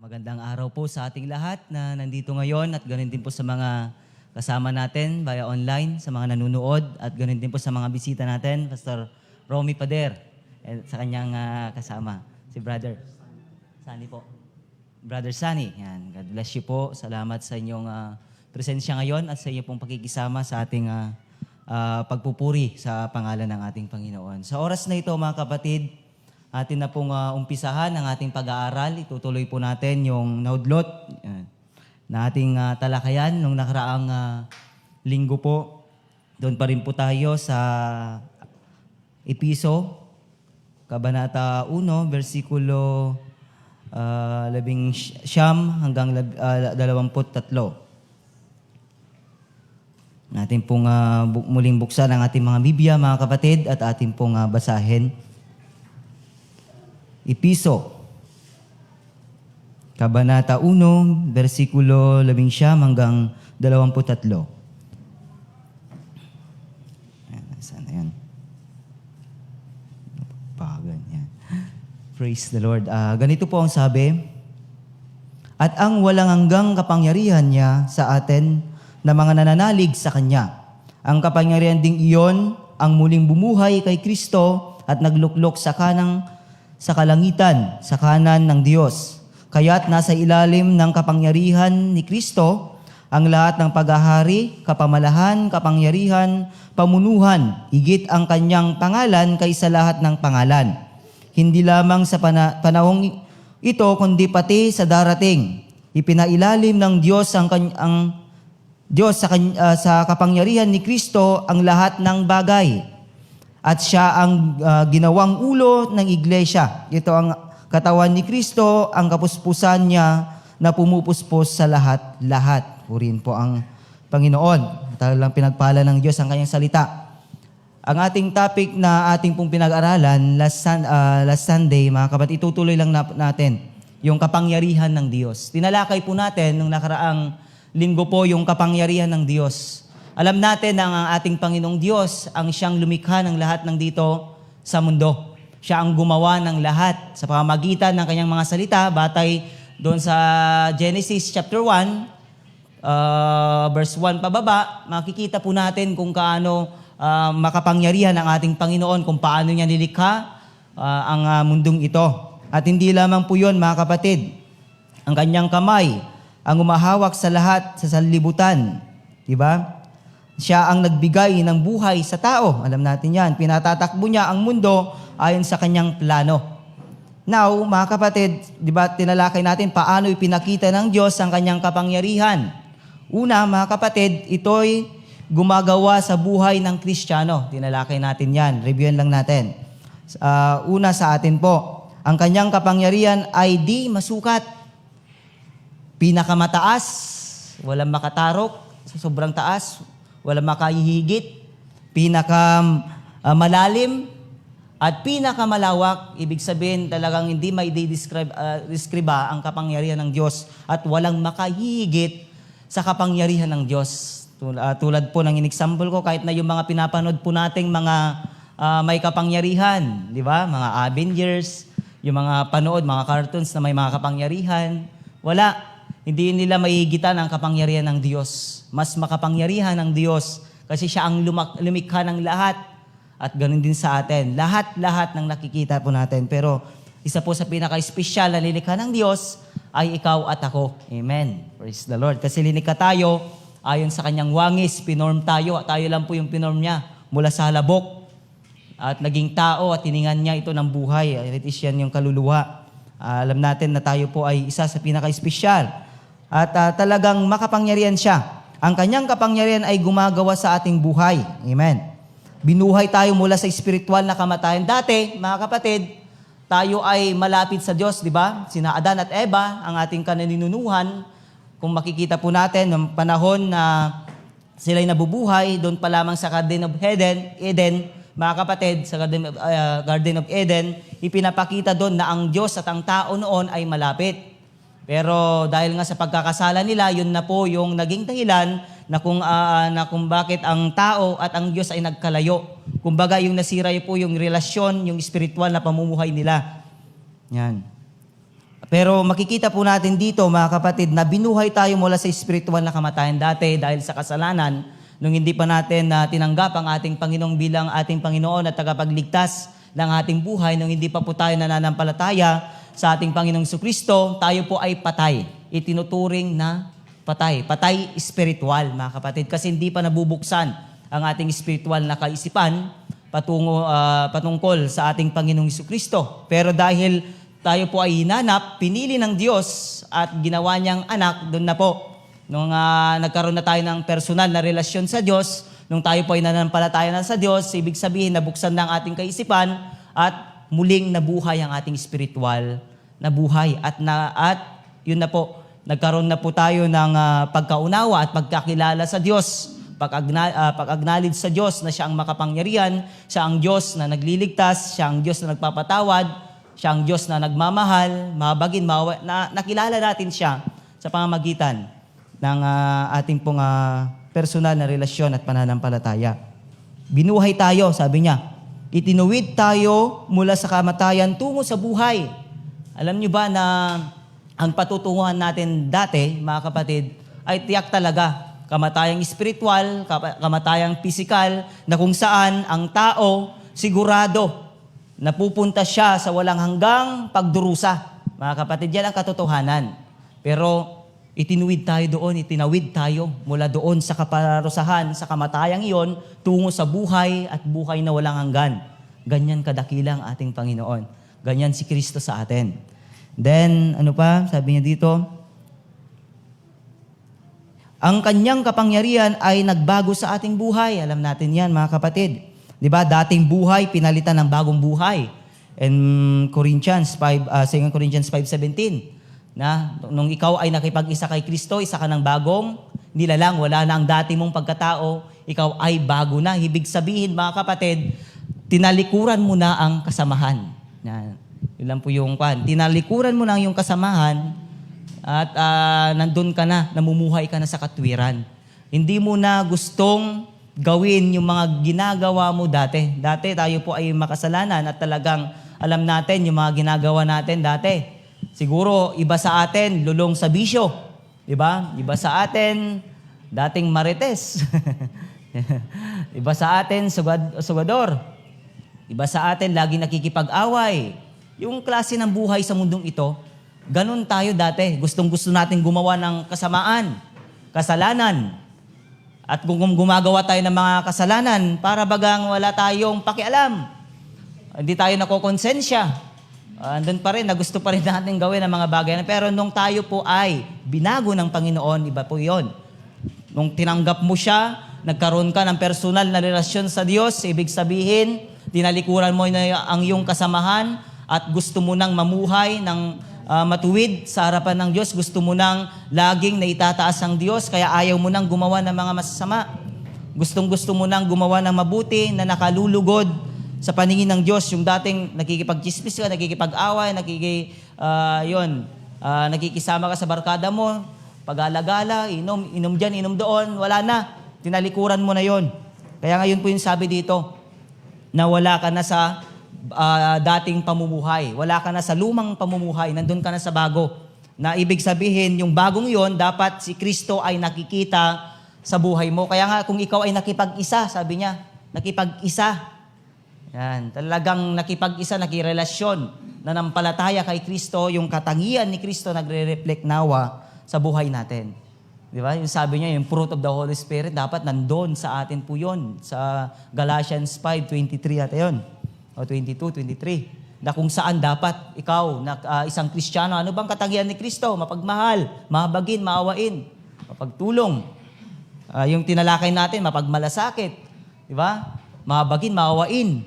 Magandang araw po sa ating lahat na nandito ngayon at ganoon din po sa mga kasama natin via online, sa mga nanonood at ganoon din po sa mga bisita natin, Pastor Romy Pader at sa kanyang kasama, si Brother Sunny po. Brother Sunny, yan. God bless you po. Salamat sa inyong presensya ngayon at sa inyong pong pakikisama sa ating pagpupuri sa pangalan ng ating Panginoon. Sa oras na ito mga kapatid, atin na pong umpisahan ang ating pag-aaral. Itutuloy po natin yung naudlot na ating talakayan nung nakaraang linggo po. Doon pa rin po tayo sa Episo, Kabanata 1, versikulo 19 hanggang 23. Natin pong muling buksan ang ating mga Biblia, mga kapatid, at ating pong basahin. Episo, Kabanata 1, versikulo 19 hanggang 23. Saan na yan? Pagan yan. Praise the Lord. Ganito po ang sabi, at ang walang hanggang kapangyarihan niya sa atin na mga nananalig sa Kanya. Ang kapangyarihan ding iyon ang muling bumuhay kay Kristo at nagluklok sa kalangitan, sa kanan ng Diyos. Kaya't nasa ilalim ng kapangyarihan ni Kristo ang lahat ng paghahari, kapamalahan, kapangyarihan, pamunuhan, higit ang kanyang pangalan kaysa lahat ng pangalan. Hindi lamang sa panahong ito, kundi pati sa darating. Ipinailalim ng Diyos sa kapangyarihan ni Kristo ang lahat ng bagay. At siya ang ginawang ulo ng iglesia. Ito ang katawan ni Kristo, ang kapuspusan niya na pumupuspos sa lahat-lahat. Purihin po ang Panginoon. Talagang pinagpala ng Diyos ang kanyang salita. Ang ating topic na ating pong pinag-aralan last Sunday, mga kapatid, itutuloy lang natin yung kapangyarihan ng Diyos. Tinalakay po natin nung nakaraang linggo po yung kapangyarihan ng Diyos. Alam natin na ang ating Panginoong Diyos ang siyang lumikha ng lahat ng dito sa mundo. Siya ang gumawa ng lahat sa pamamagitan ng kanyang mga salita, batay doon sa Genesis chapter 1, verse 1 pababa, makikita po natin kung kaano makapangyarihan ang ating Panginoon, kung paano niya nilikha ang mundong ito. At hindi lamang po yun, mga kapatid, ang kanyang kamay ang umahawak sa lahat sa sanlibutan. Diba? Siya ang nagbigay ng buhay sa tao. Alam natin yan. Pinatatakbo niya ang mundo ayon sa kanyang plano. Now, mga kapatid, di ba tinalakay natin paano ipinakita ng Diyos ang kanyang kapangyarihan. Una, mga kapatid, ito'y gumagawa sa buhay ng Kristiyano. Tinalakay natin yan. Reviewin lang natin. Una sa atin po, ang kanyang kapangyarihan ay di masukat. Pinakamataas, walang makatarok sa sobrang taas, walang makahihigit, pinakamalalim, at pinakamalawak. Ibig sabihin talagang hindi may describe ang kapangyarihan ng Diyos at walang makahihigit sa kapangyarihan ng Diyos. Tulad po ng in-example ko, kahit na yung mga pinapanood po nating mga may kapangyarihan, di ba? Mga Avengers, yung mga panood, mga cartoons na may mga kapangyarihan, wala. Hindi nila maihigitan ang kapangyarihan ng Diyos. Mas makapangyarihan ng Diyos kasi siya ang lumikha ng lahat. At ganun din sa atin. Lahat ng nakikita po natin. Pero isa po sa pinaka-espesyal na lilikha ng Diyos ay ikaw at ako. Amen. Praise the Lord. Kasi linikha tayo ayon sa kanyang wangis, pinorm tayo. At tayo lang po yung pinorm niya mula sa halabok. At naging tao at tiningan niya ito ng buhay. It is yan yung kaluluwa. Alam natin na tayo po ay isa sa pinaka-espesyal. At talagang makapangyarihan siya. Ang kanyang kapangyarihan ay gumagawa sa ating buhay. Amen. Binuhay tayo mula sa espiritual na kamatayan. Dati, mga kapatid, tayo ay malapit sa Diyos, di ba? Sina Adan at Eva, ang ating kananinunuhan. Kung makikita po natin, ng panahon na sila'y nabubuhay, doon pa lamang sa Garden of Eden, mga kapatid, sa Garden of Eden, ipinapakita doon na ang Diyos at ang tao noon ay malapit. Pero dahil nga sa pagkakasala nila, yun na po yung naging dahilan na kung bakit ang tao at ang Diyos ay nagkalayo. Kumbaga yung nasira po yung relasyon, yung spiritual na pamumuhay nila. Yan. Pero makikita po natin dito, mga kapatid, na binuhay tayo mula sa spiritual na kamatayan dati dahil sa kasalanan, nung hindi pa natin tinanggap ang ating Panginoong bilang ating Panginoon at tagapagligtas ng ating buhay, nung hindi pa po tayo nananampalataya sa ating Panginoong Jesucristo, tayo po ay patay. Itinuturing na patay. Patay spiritual, mga kapatid. Kasi hindi pa nabubuksan ang ating spiritual na kaisipan patungkol sa ating Panginoong Jesucristo. Pero dahil tayo po ay hinanap, pinili ng Diyos at ginawa niyang anak, doon na po. Nung nagkaroon na tayo ng personal na relasyon sa Diyos, nung tayo po ay nananampalataya na sa Diyos, ibig sabihin, nabuksan na ang ating kaisipan at muling nabuhay ang ating spiritual na buhay. At yun na po, nagkaroon na po tayo ng pagkaunawa at pagkakilala sa Diyos. Pag-acknowledge sa Diyos na siya ang makapangyarihan, siya ang Diyos na nagliligtas, siya ang Diyos na nagpapatawad, siya ang Diyos na nagmamahal, mabagin, na nakilala natin siya sa pamamagitan ng ating pong personal na relasyon at pananampalataya. Binuhay tayo, sabi niya. Itinuwid tayo mula sa kamatayan tungo sa buhay. Alam niyo ba na ang patutunguhan natin dati, mga kapatid, ay tiyak talaga. Kamatayang spiritual, kamatayang physical, na kung saan ang tao sigurado napupunta siya sa walang hanggang pagdurusa. Mga kapatid, yan ang katotohanan. Pero itinuwid tayo doon, itinawid tayo mula doon sa kaparusahan, sa kamatayang iyon, tungo sa buhay at buhay na walang hanggan. Ganyan kadakilang ating Panginoon. Ganyan si Kristo sa atin. Then, ano pa? Sabi niya dito, ang kanyang kapangyarihan ay nagbago sa ating buhay. Alam natin yan, mga kapatid. Di ba? Dating buhay, pinalitan ng bagong buhay. And 2 Corinthians 5:17. Na nung ikaw ay nakipag-isa kay Kristo, isa ka ng bagong nilalang, wala na ang dati mong pagkatao, ikaw ay bago na. Ibig sabihin, mga kapatid, tinalikuran mo na ang kasamahan. Yun lang po yung pan. Tinalikuran mo na yung kasamahan at nandun ka na, namumuhay ka na sa katwiran. Hindi mo na gustong gawin yung mga ginagawa mo dati. Dati tayo po ay makasalanan at talagang alam natin yung mga ginagawa natin dati. Siguro, iba sa atin, lulong sa bisyo. Diba? Iba sa atin, dating marites. Iba sa atin, sugador. Iba sa atin, lagi nakikipag-away. Yung klase ng buhay sa mundong ito, ganun tayo dati. Gustong-gusto natin gumawa ng kasamaan, kasalanan. At kung gumagawa tayo ng mga kasalanan, para bagang wala tayong pakialam. Hindi tayo nakokonsensya. Andun pa rin, na gusto pa rin natin gawin ang mga bagay. Pero nung tayo po ay binago ng Panginoon, iba po yon. Nung tinanggap mo siya, nagkaroon ka ng personal na relasyon sa Diyos, ibig sabihin, tinalikuran mo na ang iyong kasamahan at gusto mo nang mamuhay ng matuwid sa harapan ng Diyos. Gusto mo nang laging naitataas ang Diyos, kaya ayaw mo nang gumawa ng mga masasama. Gusto mo nang gumawa ng mabuti na nakalulugod sa paningin ng Diyos. Yung dating nakikipag-chismis ka, nakikipag-away, nakikisama ka sa barkada mo, pag-alagala, inom dyan, inom doon, wala na. Tinalikuran mo na yon. Kaya ngayon po yung sabi dito, na wala ka na sa dating pamumuhay. Wala ka na sa lumang pamumuhay. Nandun ka na sa bago. Na ibig sabihin, yung bagong yon, dapat si Kristo ay nakikita sa buhay mo. Kaya nga, kung ikaw ay nakipag-isa, sabi niya, nakipag-isa. Yan, talagang nakipag-isa, nakirelasyon, nanampalataya kay Kristo, yung katangian ni Kristo nagre-reflect nawa sa buhay natin. Di ba? Yung sabi niya, yung fruit of the Holy Spirit, dapat nandun sa atin po yun. Sa Galatians 5:23 ata yun. O 22, 23. Na kung saan dapat ikaw, isang Kristiyano, ano bang katangian ni Kristo? Mapagmahal, mahabagin, maawain, mapagtulong. Yung tinalakay natin, mapagmalasakit. Di ba? Mahabagin, maawain.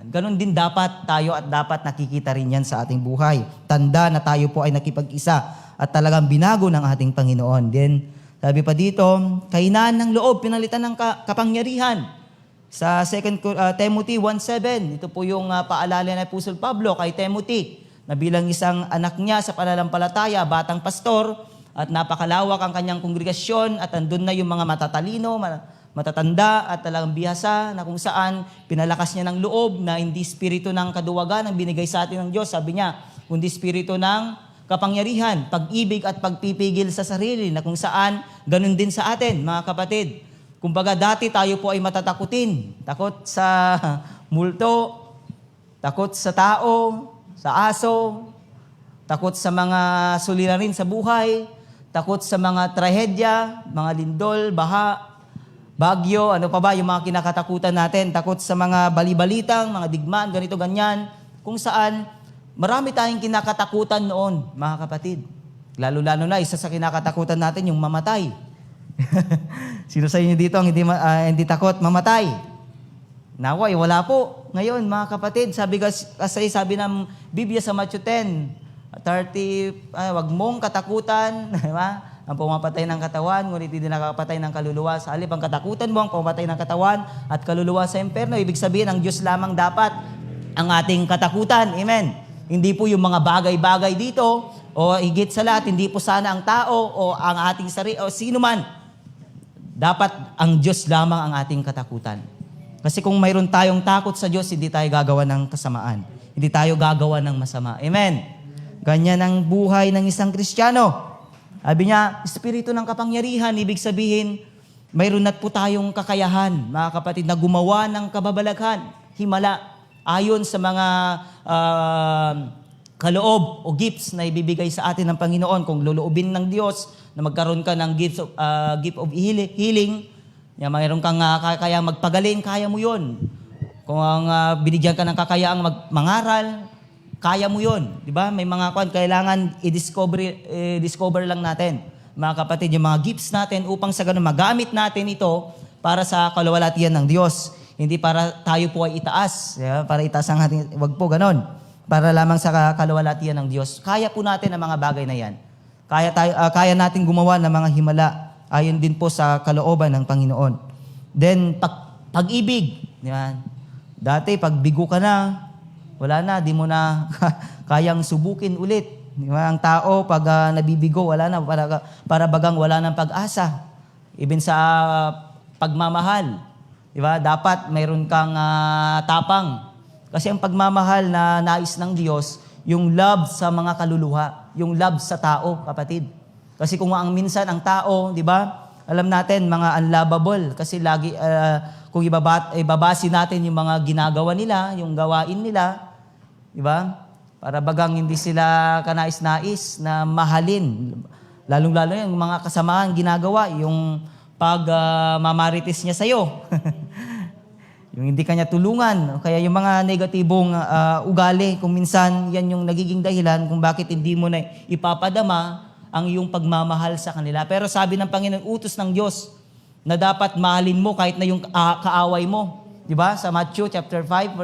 Ganon din dapat tayo at dapat nakikita rin yan sa ating buhay. Tanda na tayo po ay nakipag-isa at talagang binago ng ating Panginoon. Then, sabi pa dito, kahinaan ng loob, pinalitan ng kapangyarihan. Sa 2 Timothy 1:7, ito po yung paalala ni Apostol Pablo kay Timothy, na bilang isang anak niya sa pananampalataya, batang pastor, at napakalawak ang kanyang kongregasyon, at andun na yung mga matatalino, matatanda, at talagang bihasa, na kung saan pinalakas niya ng loob na hindi spirito ng kaduwagan ang binigay sa atin ng Diyos, sabi niya, kundi spirito ng kapangyarihan, pag-ibig at pagpipigil sa sarili, na kung saan ganun din sa atin, mga kapatid. Kumbaga dati tayo po ay matatakutin. Takot sa multo, takot sa tao, sa aso, takot sa mga suliranin sa buhay, takot sa mga trahedya, mga lindol, baha, bagyo, ano pa ba yung mga kinakatakutan natin, takot sa mga balibalitang, mga digmaan, ganito, ganyan, kung saan marami tayong kinakatakutan noon, mga kapatid. Lalo-lalo na, isa sa kinakatakutan natin yung mamatay. Sino sa inyo dito ang hindi takot mamatay? Naway, wala po. Ngayon, mga kapatid, sabi ng Biblia sa Matthew 10:30, wag mong katakutan, diba? Ang pumapatay ng katawan, ngunit hindi nakakapatay ng kaluluwa. Sa halip, ang katakutan mo ang pumapatay ng katawan at kaluluwa sa impyerno. Ibig sabihin, ang Diyos lamang dapat ang ating katakutan. Amen. Hindi po yung mga bagay-bagay dito, o higit sa lahat, hindi po sana ang tao o ang ating sarili o sino man. Dapat ang Diyos lamang ang ating katakutan. Kasi kung mayroon tayong takot sa Diyos, hindi tayo gagawa ng kasamaan. Hindi tayo gagawa ng masama. Amen. Ganyan ang buhay ng isang Kristiyano. Sabi niya, espiritu ng kapangyarihan, ibig sabihin, mayroon na po tayong kakayahan, mga kapatid, na gumawa ng kababalaghan, himala, ayon sa mga kaloob o gifts na ibibigay sa atin ng Panginoon. Kung luluubin ng Diyos na magkaroon ka ng gift of healing, mayroon kang kakayang magpagaling, kaya mo yun. Kung binigyan ka ng kakayaang mangaral, kaya mo yun. Di ba? May mga kailangan i-discover lang natin, mga kapatid, yung mga gifts natin upang sa ganun magamit natin ito para sa kalwalhatian ng Diyos. Hindi para tayo po ay itaas. Para itaas ang ating, wag po ganon. Para lamang sa kalwalhatian ng Diyos. Kaya po natin ang mga bagay na yan. Kaya natin gumawa ng mga himala ayon din po sa kalooban ng Panginoon. Then, pag-ibig. Yan. Dati, pag bigo ka na, wala na, di mo na kayang subukin ulit. Ang tao, pag nabibigo, wala na, para bagang wala ng pag-asa. Even sa pagmamahal. Diba? Dapat mayroon kang tapang. Kasi ang pagmamahal na nais ng Diyos, yung love sa mga kaluluha, yung love sa tao, kapatid. Kasi kung ang minsan ang tao, di ba, alam natin, mga unlovable. Kasi lagi, kung ibabasi natin yung mga ginagawa nila, yung gawain nila, di ba? Para bagang hindi sila kanais-nais na mahalin. Lalong-lalo yung mga kasamaan ginagawa, yung pag mamarites niya sa'yo. Yung hindi kanya tulungan, o kaya yung mga negatibong ugali, kung minsan yan yung nagiging dahilan kung bakit hindi mo na ipapadama ang iyong pagmamahal sa kanila. Pero sabi ng Panginoon, utos ng Diyos, na dapat mahalin mo kahit na yung kaaway mo. Di ba? Sa Matthew chapter 5,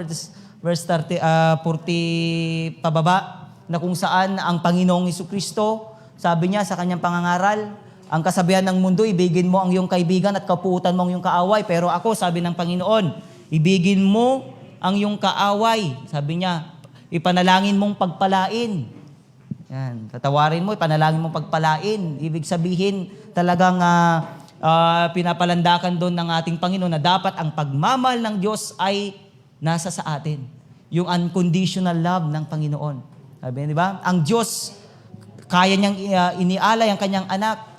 verse 30, 40 pababa, na kung saan ang Panginoong Jesucristo, sabi niya sa kanyang pangangaral, ang kasabihan ng mundo, ibigin mo ang iyong kaibigan at kapuutan mo ang iyong kaaway. Pero ako, sabi ng Panginoon, ibigin mo ang iyong kaaway. Sabi niya, ipanalangin mong pagpalain. Yan, tatawarin mo, ipanalangin mong pagpalain. Ibig sabihin, talagang pinapalandakan doon ng ating Panginoon na dapat ang pagmamahal ng Diyos ay nasa sa atin. Yung unconditional love ng Panginoon. Sabi niya, di ba? Ang Diyos, kaya niyang inialay ang kanyang anak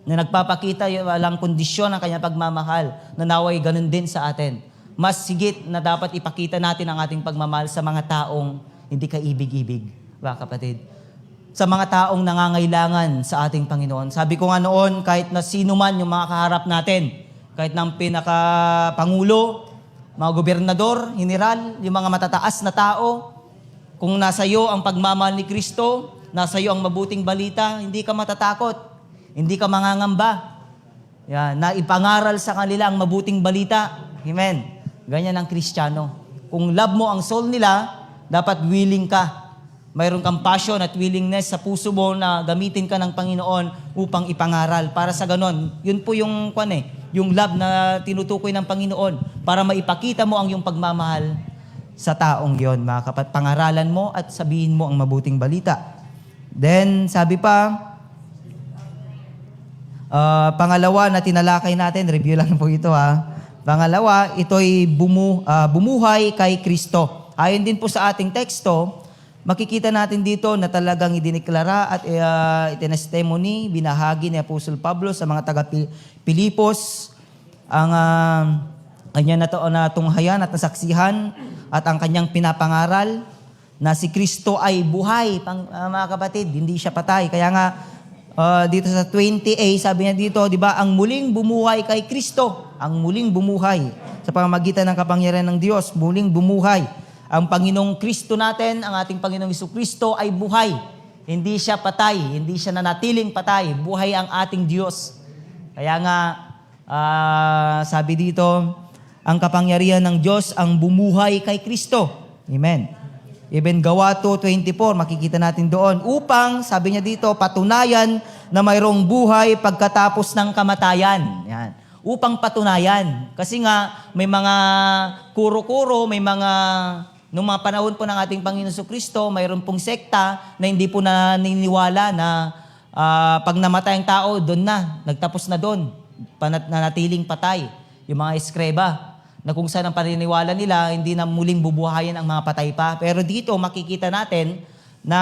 na nagpapakita walang kondisyon ang kanyang pagmamahal, na naway ganun din sa atin. Mas sigit na dapat ipakita natin ang ating pagmamahal sa mga taong hindi kaibig-ibig, ba kapatid? Sa mga taong nangangailangan sa ating Panginoon. Sabi ko nga noon, kahit na sino man yung mga kaharap natin, kahit ng pinaka-pangulo, mga gobernador, general, yung mga matataas na tao, kung nasa iyo ang pagmamahal ni Kristo, nasa iyo ang mabuting balita, hindi ka matatakot, hindi ka mangangamba. Yan, na ipangaral sa kanila ang mabuting balita. Amen. Ganyan ang Kristiyano. Kung love mo ang soul nila, dapat willing ka. Mayroon kang passion at willingness sa puso mo na gamitin ka ng Panginoon upang ipangaral. Para sa ganon, yun po yung yung love na tinutukoy ng Panginoon para maipakita mo ang iyong pagmamahal sa taong yon, mga kapatid. Pangaralan mo at sabihin mo ang mabuting balita. Then, sabi pa, pangalawa na tinalakay natin, review lang po ito Pangalawa, ito'y bumuhay kay Kristo. Ayon din po sa ating teksto, makikita natin dito na talagang idineklara at itinestemony, binahagi ni Apostle Pablo sa mga taga-Pilipos ang kanya na tunghayan at nasaksihan at ang kanyang pinapangaral na si Kristo ay buhay, mga kapatid, hindi siya patay. Kaya nga, dito sa 20a, sabi niya dito, di ba, ang muling bumuhay kay Kristo, ang muling bumuhay sa pamamagitan ng kapangyarihan ng Diyos, muling bumuhay. Ang Panginoong Kristo natin, ang ating Panginoong Jesucristo ay buhay. Hindi siya patay, hindi siya nanatiling patay. Buhay ang ating Diyos. Kaya nga, sabi dito, ang kapangyarihan ng Diyos ang bumuhay kay Kristo. Amen. Even Gawa 2:24, makikita natin doon. Upang, sabi niya dito, patunayan na mayroong buhay pagkatapos ng kamatayan. Yan. Upang patunayan. Kasi nga, may mga kuro-kuro, may mga, nung mga panahon po ng ating Panginoon Jesucristo, mayroon pong sekta na hindi po naniniwala na pag namatay ang tao, doon na, nagtapos na doon, nanatiling patay. Yung mga eskreba, na kung saan ang paniniwala nila, hindi na muling bubuhayin ang mga patay pa. Pero dito, makikita natin na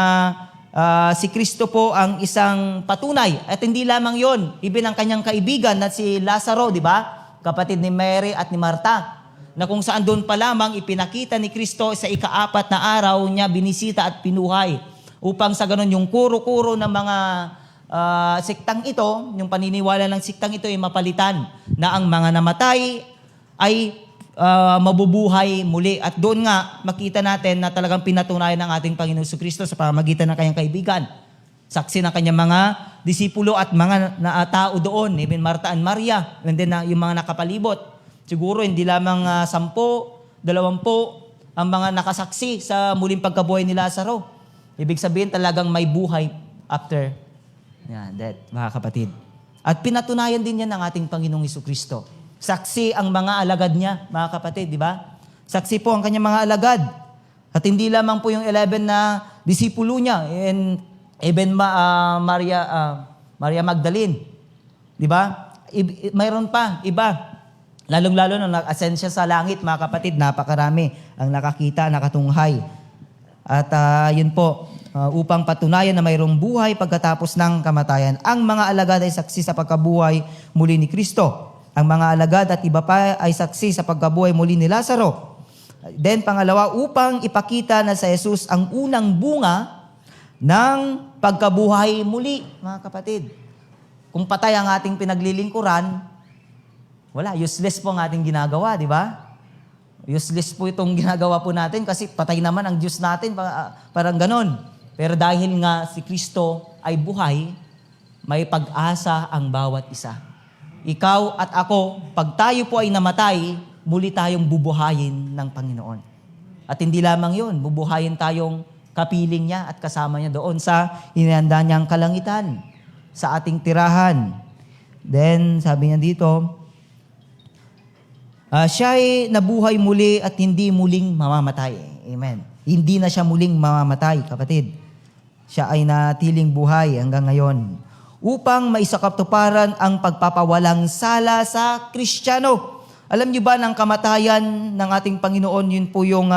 si Kristo po ang isang patunay. At hindi lamang yon, even ang kanyang kaibigan na si Lazaro, di ba? Kapatid ni Mary at ni Marta. Na kung saan doon pa lamang ipinakita ni Kristo sa ika-4 na araw niya binisita at pinuhay. Upang sa ganun yung kuro-kuro ng mga siktang ito, yung paniniwala ng siktang ito ay mapalitan na ang mga namatay ay mabubuhay muli. At doon nga, makita natin na talagang pinatunayan ng ating Panginoon Jesucristo sa pamamagitan ng kanyang kaibigan. Saksi ng kanyang mga disipulo at mga tao doon, even Marta and Maria, and then yung mga nakapalibot. Siguro hindi lamang 10, 20 ang mga nakasaksi sa muling pagkabuhay ni Lazaro. Ibig sabihin talagang may buhay after death, mga kapatid. At pinatunayan din yan ng ating Panginoong Jesucristo. Saksi ang mga alagad niya, mga kapatid, di ba? Saksi po ang kanyang mga alagad. At hindi lamang po yung 11 na disipulo niya, and even Maria Magdalene. Di ba? Mayroon pa, iba. Lalong-lalo nung nag-ascend siya sa langit, mga kapatid, napakarami ang nakakita, nakatunghay. At yun po, upang patunayan na mayroong buhay pagkatapos ng kamatayan. Ang mga alagad ay saksi sa pagkabuhay muli ni Kristo. Ang mga alagad at iba pa ay saksi sa pagkabuhay muli ni Lazaro. Then pangalawa, upang ipakita na sa Jesus ang unang bunga ng pagkabuhay muli, mga kapatid. Kung patay ang ating pinaglilingkuran, wala, useless po ang ating ginagawa, di ba? Useless po itong ginagawa po natin kasi patay naman ang Diyos natin, parang ganon. Pero dahil nga si Kristo ay buhay, may pag-asa ang bawat isa. Ikaw at ako, pag tayo po ay namatay, muli tayong bubuhayin ng Panginoon. At hindi lamang yun, bubuhayin tayong kapiling niya at kasama niya doon sa inihanda niyang kalangitan, sa ating tirahan. Then, sabi niya dito, siya ay nabuhay muli at hindi muling mamamatay. Amen. Hindi na siya muling mamamatay, kapatid. Siya ay natiling buhay hanggang ngayon upang maisakatuparan ang pagpapawalang sala sa Kristiyano. Alam niyo ba ng kamatayan ng ating Panginoon, yun po yung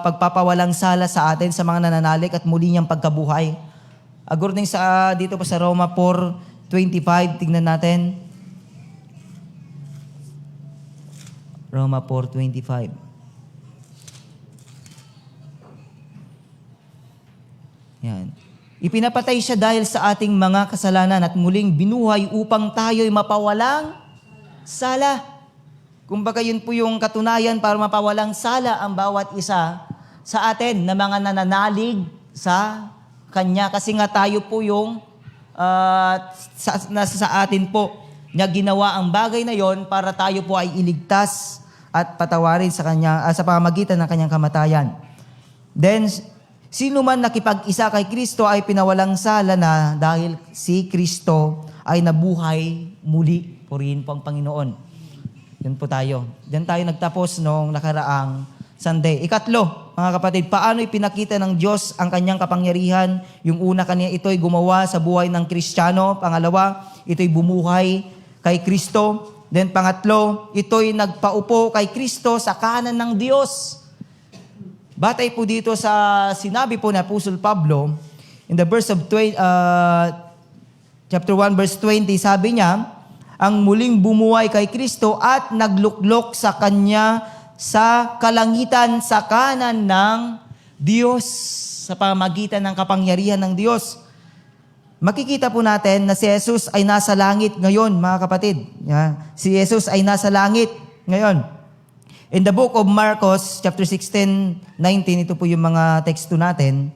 pagpapawalang sala sa atin, sa mga nananalig at muli niyang pagkabuhay. According sa dito pa sa Roma 4:25, tingnan natin. Roma 4:25. Yan. Ipinapatay siya dahil sa ating mga kasalanan at muling binuhay upang tayo'y mapawalang sala. Kumbaga yun po yung katunayan para mapawalang sala ang bawat isa sa atin na mga nananalig sa Kanya. Kasi nga tayo po yung nasa sa atin po niya ginawa ang bagay na yon para tayo po ay iligtas at patawarin sa Kanya, sa pamamagitan ng Kanyang kamatayan. Then, sino man nakipag-isa kay Kristo ay pinawalang sala na dahil si Kristo ay nabuhay muli. Purihin po ang Panginoon. Yun po tayo. Diyan tayo nagtapos noong nakaraang Sunday. Ikatlo, mga kapatid, paano ipinakita ng Diyos ang Kanyang kapangyarihan? Yung una kanya, ito'y gumawa sa buhay ng Kristiyano. Pangalawa, ito'y bumuhay kay Kristo. Then pangatlo, ito'y nagpaupo kay Kristo sa kanan ng Diyos. Batay po dito sa sinabi po ni Apostle Pablo, in the verse of chapter 1, verse 20, sabi niya, ang muling bumuhay kay Kristo at nagluklok sa Kanya sa kalangitan sa kanan ng Diyos, sa pamamagitan ng kapangyarihan ng Diyos. Makikita po natin na si Jesus ay nasa langit ngayon, mga kapatid. Si Jesus ay nasa langit ngayon. In the book of Marcos, chapter 16:19, ito po yung mga teksto natin,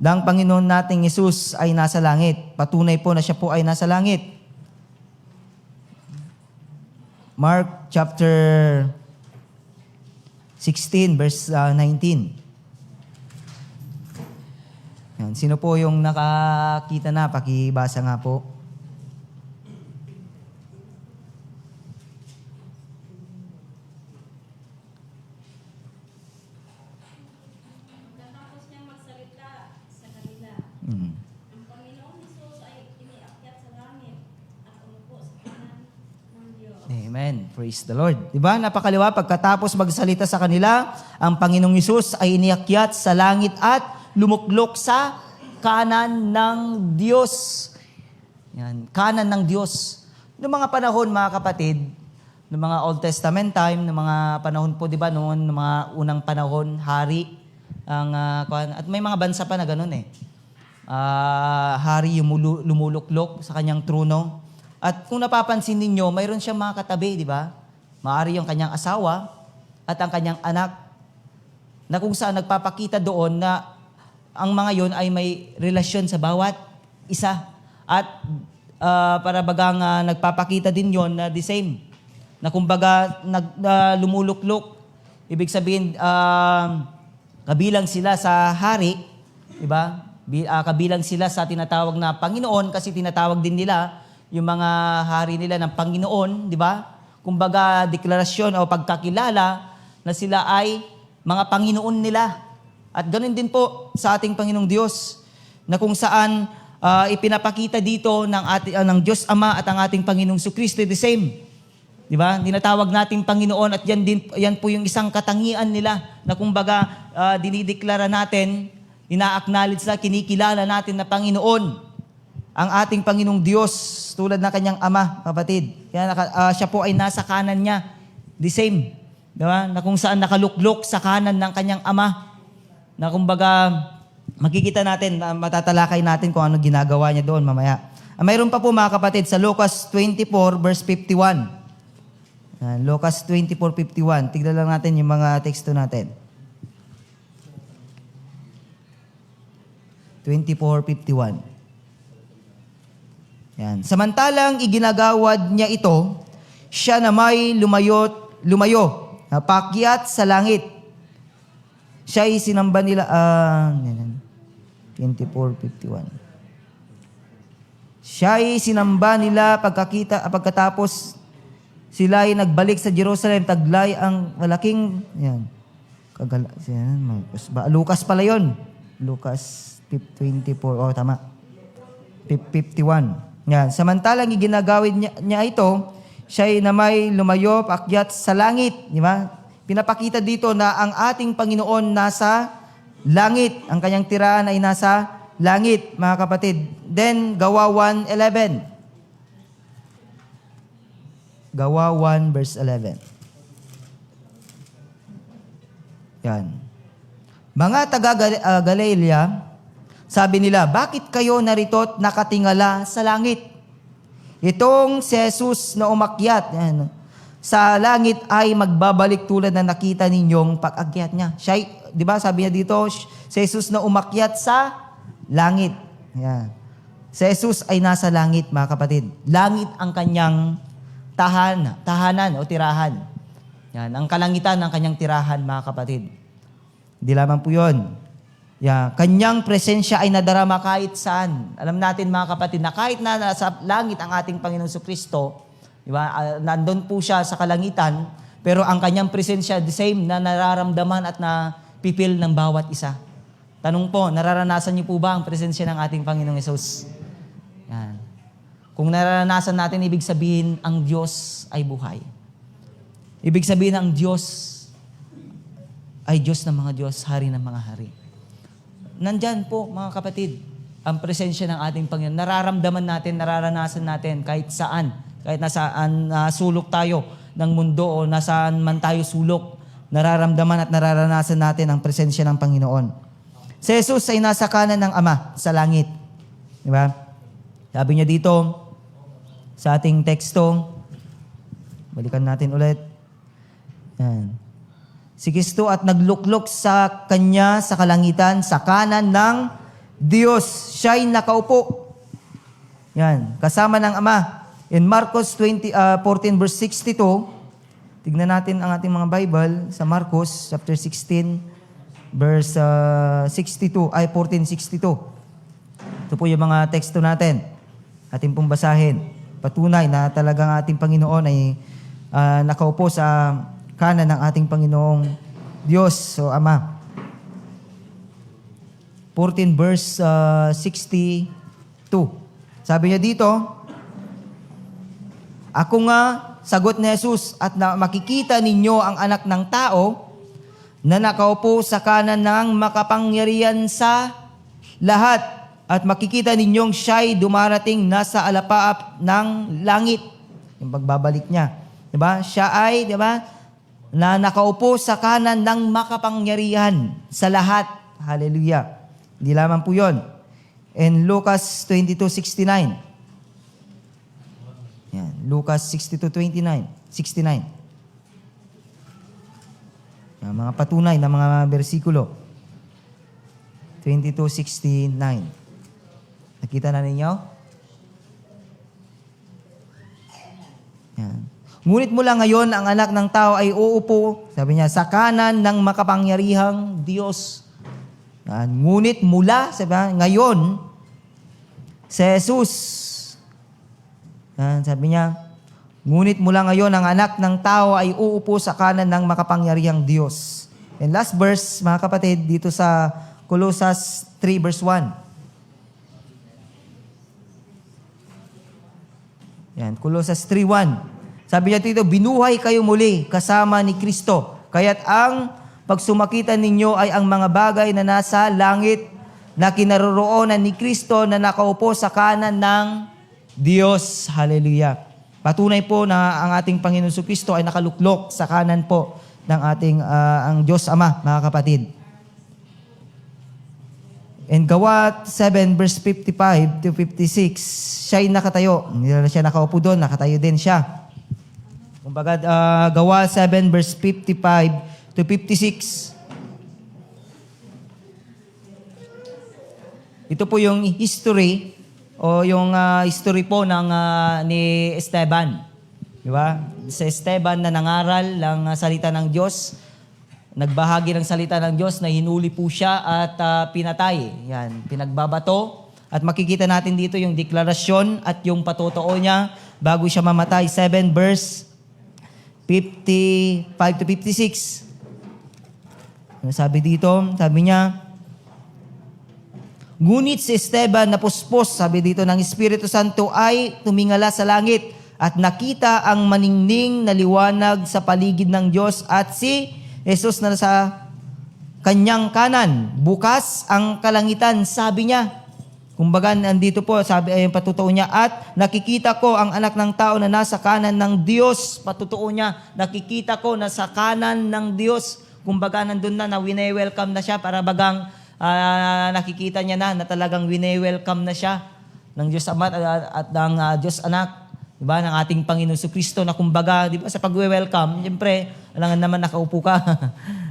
na ang Panginoon nating Jesus ay nasa langit. Patunay po na siya po ay nasa langit. Mark chapter 16, verse 19. Yan. Sino po yung nakakita na? Pakibasa nga po. Pagkatapos niyang magsalita sa kanila, ang Panginoong Hesus ay iniakyat sa langit at umupo sa kanan ng Diyos. Amen. Praise the Lord. Diba? Napakaliwa, pagkatapos magsalita sa kanila, ang Panginoong Hesus ay iniakyat sa langit at lumuklok sa kanan ng Diyos. Yan, kanan ng Diyos. Noong mga panahon, mga kapatid, noong mga Old Testament time, noong mga panahon po, di ba, noong mga unang panahon, hari, at may mga bansa pa na ganun eh. Hari yung lumuluklok sa kanyang trono. At kung napapansin ninyo, mayroon siyang mga katabi, di ba? Maari yung kanyang asawa at ang kanyang anak, na kung saan nagpapakita doon na ang mga yon ay may relasyon sa bawat isa. At para bagang nagpapakita din yon na the same. Na kumbaga lumuluklok. Ibig sabihin, kabilang sila sa hari, di ba? Kabilang sila sa tinatawag na Panginoon kasi tinatawag din nila yung mga hari nila ng Panginoon, di ba? Kumbaga, deklarasyon o pagkakilala na sila ay mga Panginoon nila. At ganoon din po sa ating Panginoong Diyos, na kung saan ipinapakita dito ng Diyos Ama at ang ating Panginoong Kristo the same. Di ba? Dinatawag natin Panginoon at yan po yung isang katangian nila na kumbaga dinideklara natin, ina-acknowledge na kinikilala natin na Panginoon ang ating Panginoong Diyos tulad ng kanyang Ama, kapatid. Kaya siya po ay nasa kanan niya. The same. Diba? Na kung saan nakaluklok sa kanan ng kanyang Ama. Na kumbaga, makikita natin, matatalakay natin kung ano ginagawa niya doon mamaya. Mayroon pa po mga kapatid sa Lucas 24 verse 51. Lucas 24:51. Tignan lang natin yung mga teksto natin. 24:51. Yan. Samantalang iginagawad niya ito, siya na may lumayo, paakyat sa langit. Siya ay sinamba nila, 24:51. Siya ay sinamba nila pagkatapos sila ay nagbalik sa Jerusalem, taglay ang malaking, Lucas pala yun. Lucas 24, tama. 51. Yan. Samantalang iginagawid niya ito, siya ay na may lumayo, paakyat sa langit. Di ba? Pinapakita dito na ang ating Panginoon nasa langit. Ang kanyang tirahan ay nasa langit, mga kapatid. Then, Gawa 1:11. Gawa 1 verse 11. Yan. Mga taga Galilea, sabi nila, bakit kayo narito't nakatingala sa langit? Itong si Jesus na umakyat sa langit ay magbabalik tulad na nakita ninyong pag-akyat niya. Siya, di ba, sabi niya dito, si Jesus na umakyat sa langit. Yan. Si Jesus ay nasa langit, mga kapatid. Langit ang kanyang tahanan o tirahan. Yan, ang kalangitan ng kanyang tirahan, mga kapatid. Hindi lamang po yun. Yan, kanyang presensya ay nadarama kahit saan. Alam natin, mga kapatid, na kahit na nasa langit ang ating Panginoon Jesucristo, di ba, nandun po siya sa kalangitan, pero ang kanyang presensya, the same na nararamdaman at na pipil ng bawat isa. Tanong po, nararanasan niyo po ba ang presensya ng ating Panginoong Hesus? Yan. Kung nararanasan natin, ibig sabihin, ang Diyos ay buhay. Ibig sabihin, ang Diyos ay Diyos ng mga Diyos, Hari ng mga hari. Nandyan po, mga kapatid, ang presensya ng ating Panginoon. Nararamdaman natin, nararanasan natin kahit saan. Kahit nasaan sulok tayo ng mundo o nasaan man tayo sulok, nararamdaman at nararanasan natin ang presensya ng Panginoon. Si Jesus ay nasa kanan ng Ama sa langit. Di ba? Sabi niya dito, sa ating teksto, balikan natin ulit. Yan. Si Kristo at nagluklok sa Kanya sa kalangitan, sa kanan ng Diyos. Siya'y nakaupo. Yan. Kasama ng Ama. In Marcos 14 verse 62, tignan natin ang ating mga Bible sa Marcos chapter 16 verse 14:62. Ito po yung mga teksto natin. Ating pong basahin. Patunay na talagang ating Panginoon ay nakaupo sa kanan ng ating Panginoong Diyos o Ama. 14 verse 62. Sabi niya dito, ako nga, sagot ni Jesus, at na makikita ninyo ang anak ng tao na nakaupo sa kanan ng makapangyarihan sa lahat. At makikita ninyong siya'y dumarating nasa alapaap ng langit. Yung pagbabalik niya. Diba? Siya ay, diba, na nakaupo sa kanan ng makapangyarihan sa lahat. Hallelujah. Hindi lamang po yun. In Lucas 22:69. Yan. Lucas 62:69. Yan, mga patunay na mga bersikulo. 22:69. Nakita na ninyo? Yan. Ngunit mula ngayon, ang anak ng tao ay uupo, sabi niya, sa kanan ng makapangyarihang Diyos. Yan. Ngunit mula, ngayon, si Jesus, yan, sabi niya, ngunit mula ngayon, ang anak ng tao ay uupo sa kanan ng makapangyarihang Diyos. And last verse, mga kapatid, dito sa Colossus 3 verse 1. Yan, Colossus 3:1. Sabi niya dito, binuhay kayo muli kasama ni Kristo. Kaya't ang pagsumakitan ninyo ay ang mga bagay na nasa langit na kinaroroonan ni Kristo na nakaupo sa kanan ng Diyos. Hallelujah. Patunay po na ang ating Panginoon Kristo ay nakaluklok sa kanan po ng ating ang Diyos Ama, mga kapatid. And Gawa 7 verse 55 to 56, siya'y nakatayo. Hindi na siya nakaupo doon, nakatayo din siya. Kumbaga, Gawa 7 verse 55 to 56. Ito po yung history o yung history po ng ni Esteban. Di ba? Si Esteban na nangaral ng salita ng Diyos, nagbahagi ng salita ng Diyos na hinuli po siya at pinatay. Yan, pinagbabato. At makikita natin dito yung deklarasyon at yung patotoo niya bago siya mamatay. 7 verse 55 to 56. Ano sabi dito? Sabi niya, ngunit si Esteban na puspos, sabi dito ng Espiritu Santo, ay tumingala sa langit at nakita ang maningning na liwanag sa paligid ng Diyos at si Jesus na sa kanyang kanan. Bukas ang kalangitan, sabi niya. Kumbaga, nandito po, sabi ay yung patutuo niya, at nakikita ko ang anak ng tao na nasa kanan ng Diyos. Patutuo niya, nakikita ko na sa kanan ng Diyos. Kumbaga, nandun na wine-welcome na siya para bagang nakikita niya na talagang wine-welcome na siya ng Diyos Ama at ng Diyos Anak. Diba? Ng ating Panginoon Kristo na kumbaga, di ba, sa pag-welcome, siyempre, alangan naman nakaupo ka.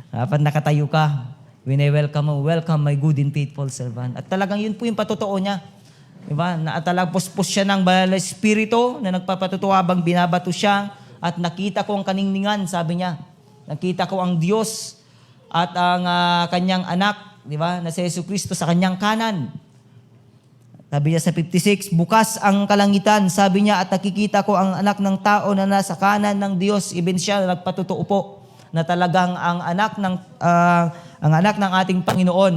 Dapat nakatayo ka. Wine-welcome mo, welcome my good and faithful servant. At talagang yun po yung patotoo niya. Diba? Na talagang puspos siya ng banal na espiritu na nagpapatutuo habang binabato siya at nakita ko ang kaningningan, sabi niya. Nakita ko ang Diyos at ang kanyang anak, di ba, na si Jesucristo sa kanyang kanan. Sabi niya sa 56, bukas ang kalangitan, sabi niya, at nakikita ko ang anak ng tao na nasa kanan ng Diyos. Even siya nagpatutuo po na talagang ang anak ng ating Panginoon,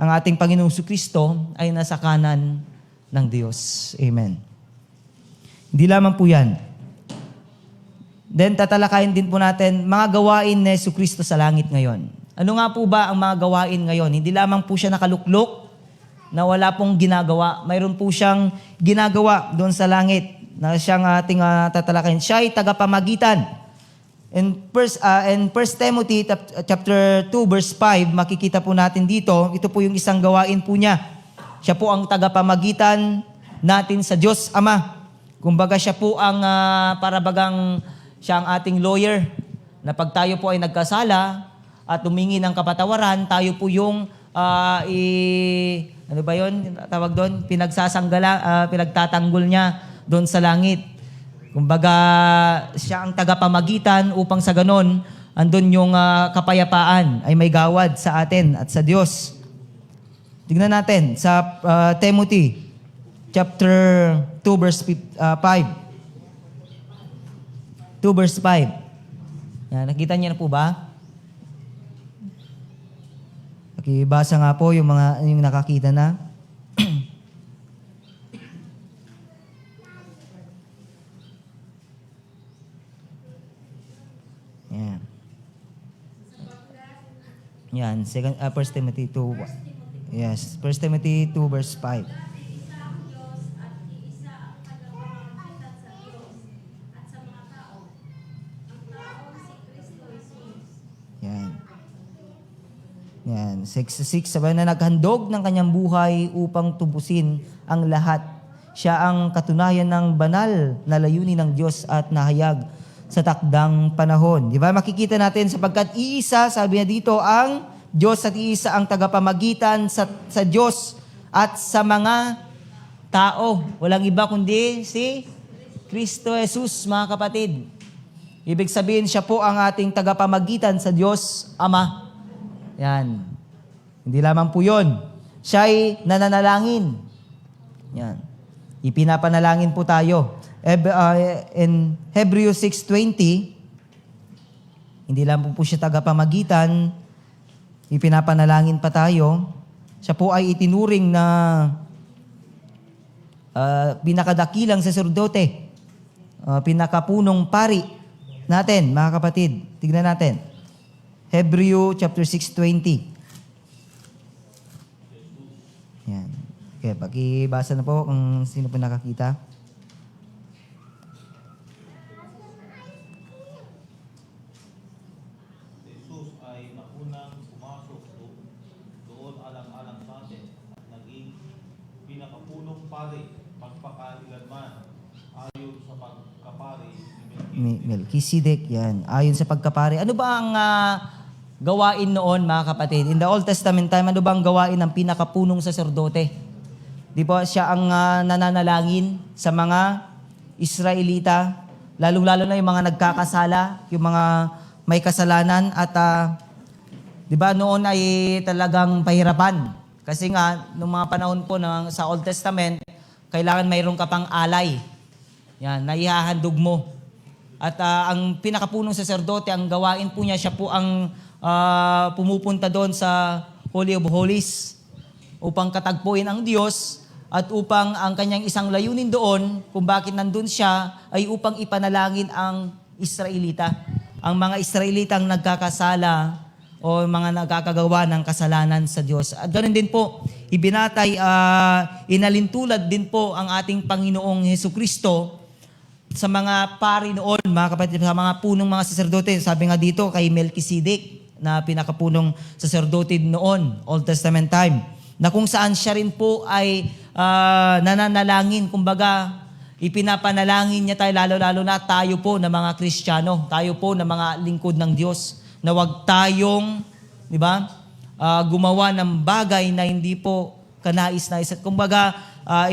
ang ating Panginoong Jesucristo ay nasa kanan ng Diyos. Amen. Hindi lamang po yan. Then tatalakayin din po natin mga gawain ni Jesucristo sa langit ngayon. Ano nga po ba ang mga gawain ngayon? Hindi lamang po siya nakaluklok na wala pong ginagawa. Mayroon po siyang ginagawa doon sa langit na siyang ating tatalakayin. Siya ay tagapamagitan. In 1 Timothy chapter 2 verse 5, makikita po natin dito, ito po yung isang gawain po niya. Siya po ang tagapamagitan natin sa Diyos Ama. Kumbaga siya po ang siya ang ating lawyer na pag tayo po ay nagkasala at humingi ng kapatawaran, tayo po yung ano ba yun? Tawag doon? Pinagtatanggol niya doon sa langit. Kumbaga, siya ang tagapamagitan upang sa ganon, andun yung kapayapaan ay may gawad sa atin at sa Diyos. Tignan natin sa Timothy chapter 2 verse 5. 2 verse 5. Yan, nakita niyo na po ba? Pakibasa nga po yung nakakita na. Yan. Yan, 1 Timothy 2. Yes, 1 Timothy 2 verse 5. Iisa ang Diyos at iisa ang tagapamagitan sa Diyos at sa mga tao. Ang taong si Kristo Jesus. Yan. Yan. 6 sabi na naghandog ng kanyang buhay upang tubusin ang lahat. Siya ang katunayan ng banal na layunin ng Diyos at nahayag sa takdang panahon. Di ba? Makikita natin sapagkat iisa, sabi niya dito, ang Diyos at iisa ang tagapamagitan sa Diyos at sa mga tao. Walang iba kundi si Kristo Jesus, mga kapatid. Ibig sabihin, siya po ang ating tagapamagitan sa Diyos Ama. Yan. Hindi lamang po yun. Siya ay nananalangin. Yan. Ipinapanalangin po tayo. In Hebrews 6:20, hindi lamang po siya tagapamagitan, ipinapanalangin pa tayo. Siya po ay itinuring na pinakadakilang saserdote, pinakapunong pari natin, mga kapatid. Tignan natin. Hebrew chapter 6:20. Yan. Okay, pakibasa na po kung sino po nakakita. pari, magpakailanman, ayon sa pagkapari ni Melchizedek, yan. Ayon sa pagkapari. Ano ba ang gawain noon, mga kapatid? In the Old Testament time, ano ba ang gawain ng pinakapunong saserdote? Di ba siya ang nananalangin sa mga Israelita, lalong-lalo na yung mga nagkakasala, yung mga may kasalanan at di ba noon ay talagang pahirapan. Kasi nga, nung mga panahon po sa Old Testament, kailangan mayroon ka pang alay. Yan, na ihahandog mo. At ang pinakapunong saserdote, ang gawain po niya, siya po ang pumupunta doon sa Holy of Holies upang katagpuin ang Diyos at upang ang kanyang isang layunin doon, kung bakit nandun siya, ay upang ipanalangin ang Israelita. Ang mga Israelita ang nagkakasala o mga nagkakagawa ng kasalanan sa Diyos. At ganoon din po, ibinatay, inalintulad din po ang ating Panginoong Hesukristo sa mga pari noon, mga kapatid, sa mga punong mga saserdote. Sabi nga dito kay Melchizedek na pinakapunong saserdote noon, Old Testament time, na kung saan siya rin po ay nananalangin, kumbaga ipinapanalangin niya tayo, lalo-lalo na tayo po na mga Kristiyano, tayo po na mga lingkod ng Diyos, na wag tayong, di ba, gumawa ng bagay na hindi po kanais-nais. At kumbaga,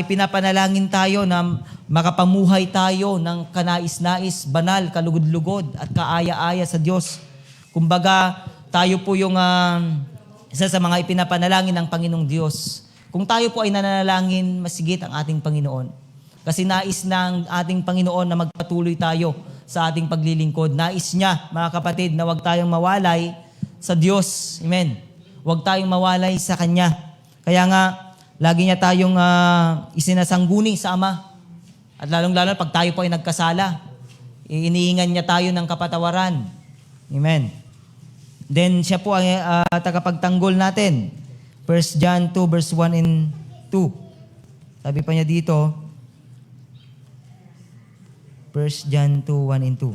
ipinapanalangin tayo na makapamuhay tayo ng kanais-nais, banal, kalugod-lugod at kaaya-aya sa Diyos. Kumbaga, tayo po yung isa sa mga ipinapanalangin ng Panginoong Diyos. Kung tayo po ay nananalangin, masigit ang ating Panginoon. Kasi nais ng ating Panginoon na magpatuloy tayo sa ating paglilingkod. Nais niya, mga kapatid, na huwag tayong mawalay sa Diyos. Amen. Huwag tayong mawalay sa Kanya. Kaya nga, lagi niya tayong isinasangguni sa Ama. At lalong-lalo pag tayo po ay nagkasala, iniingan niya tayo ng kapatawaran. Amen. Then siya po ay tagapagtanggol natin. 1 John 2 verse 1 and 2. Sabi pa niya dito, 1 John 2, 1 and 2.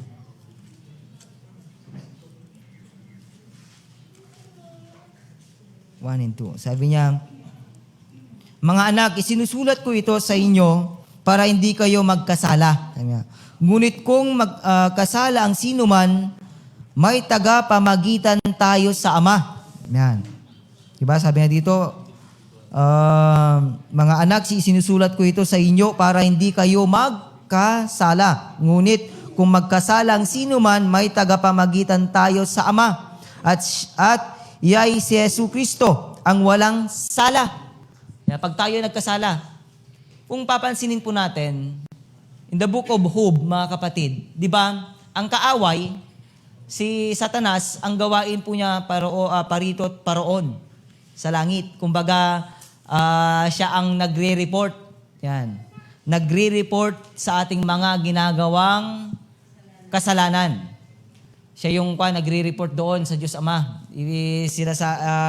Sabi niya, mga anak, isinusulat ko ito sa inyo para hindi kayo magkasala. Sabi niya, ngunit kung magkasala ang sinuman, may tagapamagitan tayo sa Ama. Yan. Diba? Sabi niya dito, mga anak, isinusulat ko ito sa inyo para hindi kayo magkasala. Ngunit kung magkasala ang sinuman, may tagapamagitan tayo sa Ama. At iyay si Jesucristo, ang walang sala. Yan, pag tayo nagkasala, kung papansinin po natin, in the book of Job, mga kapatid, di ba, ang kaaway, si Satanas, ang gawain po niya parito at paroon sa langit. Kumbaga, siya ang nagre-report. Yan. Nagre-report sa ating mga ginagawang kasalanan. Siya yung nagre-report doon sa Diyos Ama.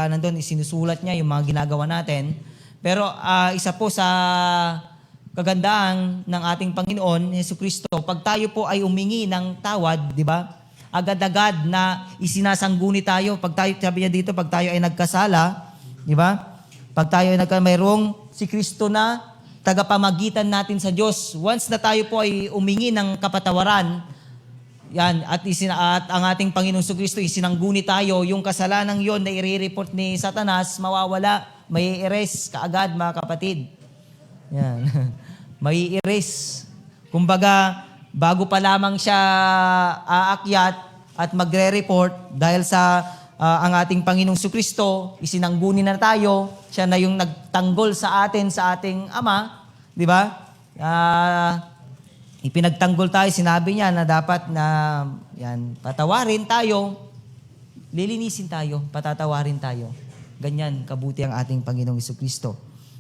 Nandun, isinusulat niya yung mga ginagawa natin. Pero isa po sa kagandahan ng ating Panginoon, Jesucristo, pag tayo po ay umingi ng tawad, di ba? Agad-agad na isinasangguni tayo. Pag tayo, sabi niya dito, pag tayo ay nagkasala, di ba? Pag tayo ay mayroong si Kristo na tagapamagitan natin sa Diyos. Once na tayo po ay umingi ng kapatawaran, yan, at ang ating Panginoong Kristo, isinangguni tayo, yung kasalanan yon na i-report ni Satanas, mawawala, may i-erase kaagad, mga kapatid. Yan. May i-erase. Kumbaga, bago pa lamang siya aakyat at magre-report dahil sa ang ating Panginoong Kristo, isinangguni na tayo, siya na yung nagtanggol sa atin, sa ating Ama, di ba? Ipinagtanggol tayo, sinabi niya na dapat na patawarin tayo, lilinisin tayo, patatawarin tayo. Ganyan kabuti ang ating Panginoong Kristo.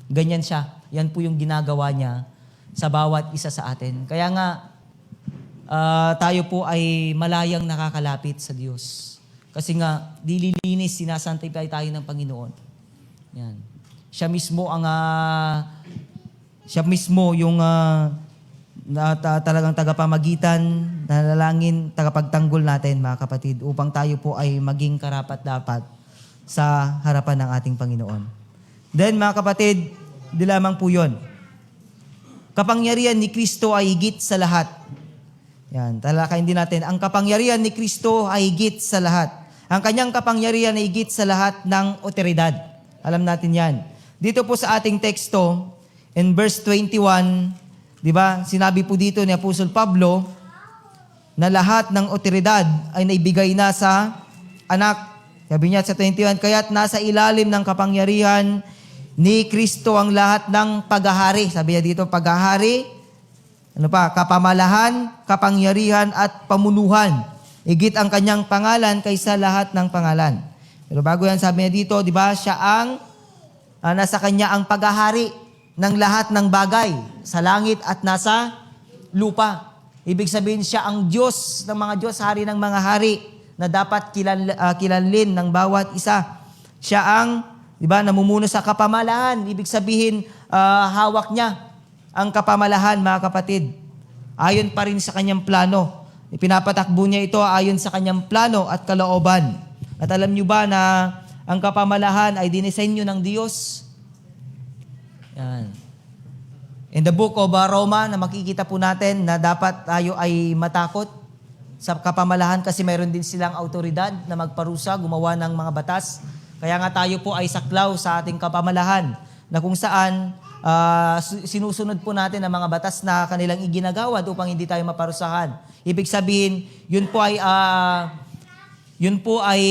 Ganyan siya. Yan po yung ginagawa niya sa bawat isa sa atin. Kaya nga, tayo po ay malayang nakakalapit sa Diyos. Kasi nga, dililinis, sinasantay tayo ng Panginoon. Yan. Siya mismo yung talagang tagapamagitan, nanalangin, tagapagtanggol natin, mga kapatid, upang tayo po ay maging karapat-dapat sa harapan ng ating Panginoon. Then, mga kapatid, di lamang po yun. kapangyarihan ni Kristo ay higit sa lahat. Yan, talakayin din natin. Ang kapangyarihan ni Kristo ay higit sa lahat. Ang kanyang kapangyarihan ay higit sa lahat ng otoridad. Alam natin yan. Dito po sa ating teksto, in verse 21, di ba, sinabi po dito ni Apostol Pablo na lahat ng otoridad ay naibigay na sa anak. Sabi niya sa 21, kaya't nasa ilalim ng kapangyarihan ni Kristo ang lahat ng paghahari. Sabi niya dito, paghahari, kapamalahan, kapangyarihan at pamunuhan. Higit ang kanyang pangalan kaysa lahat ng pangalan. Pero bago yan, sabi niya dito, di ba, siya ang nasa kanya ang paghahari ng lahat ng bagay sa langit at nasa lupa. Ibig sabihin siya ang Diyos ng mga Diyos, hari ng mga hari na dapat kilanlin ng bawat isa. Siya ang, di ba, namumuno sa kapamalahan. Ibig sabihin, hawak niya ang kapamalahan, mga kapatid. Ayon pa rin sa kanyang plano. Ipinapatakbo niya ito ayon sa kanyang plano at kalooban. At alam niyo ba na ang kapamalahan ay dinisenyo ng Diyos? Yan. In the book of Roma, na makikita po natin na dapat tayo ay matakot sa kapamalahan kasi mayroon din silang autoridad na magparusa, gumawa ng mga batas. Kaya nga tayo po ay saklaw sa ating kapamalahan na kung saan sinusunod po natin ang mga batas na kanilang iginagawad upang hindi tayo maparusahan. Ibig sabihin, yun po ay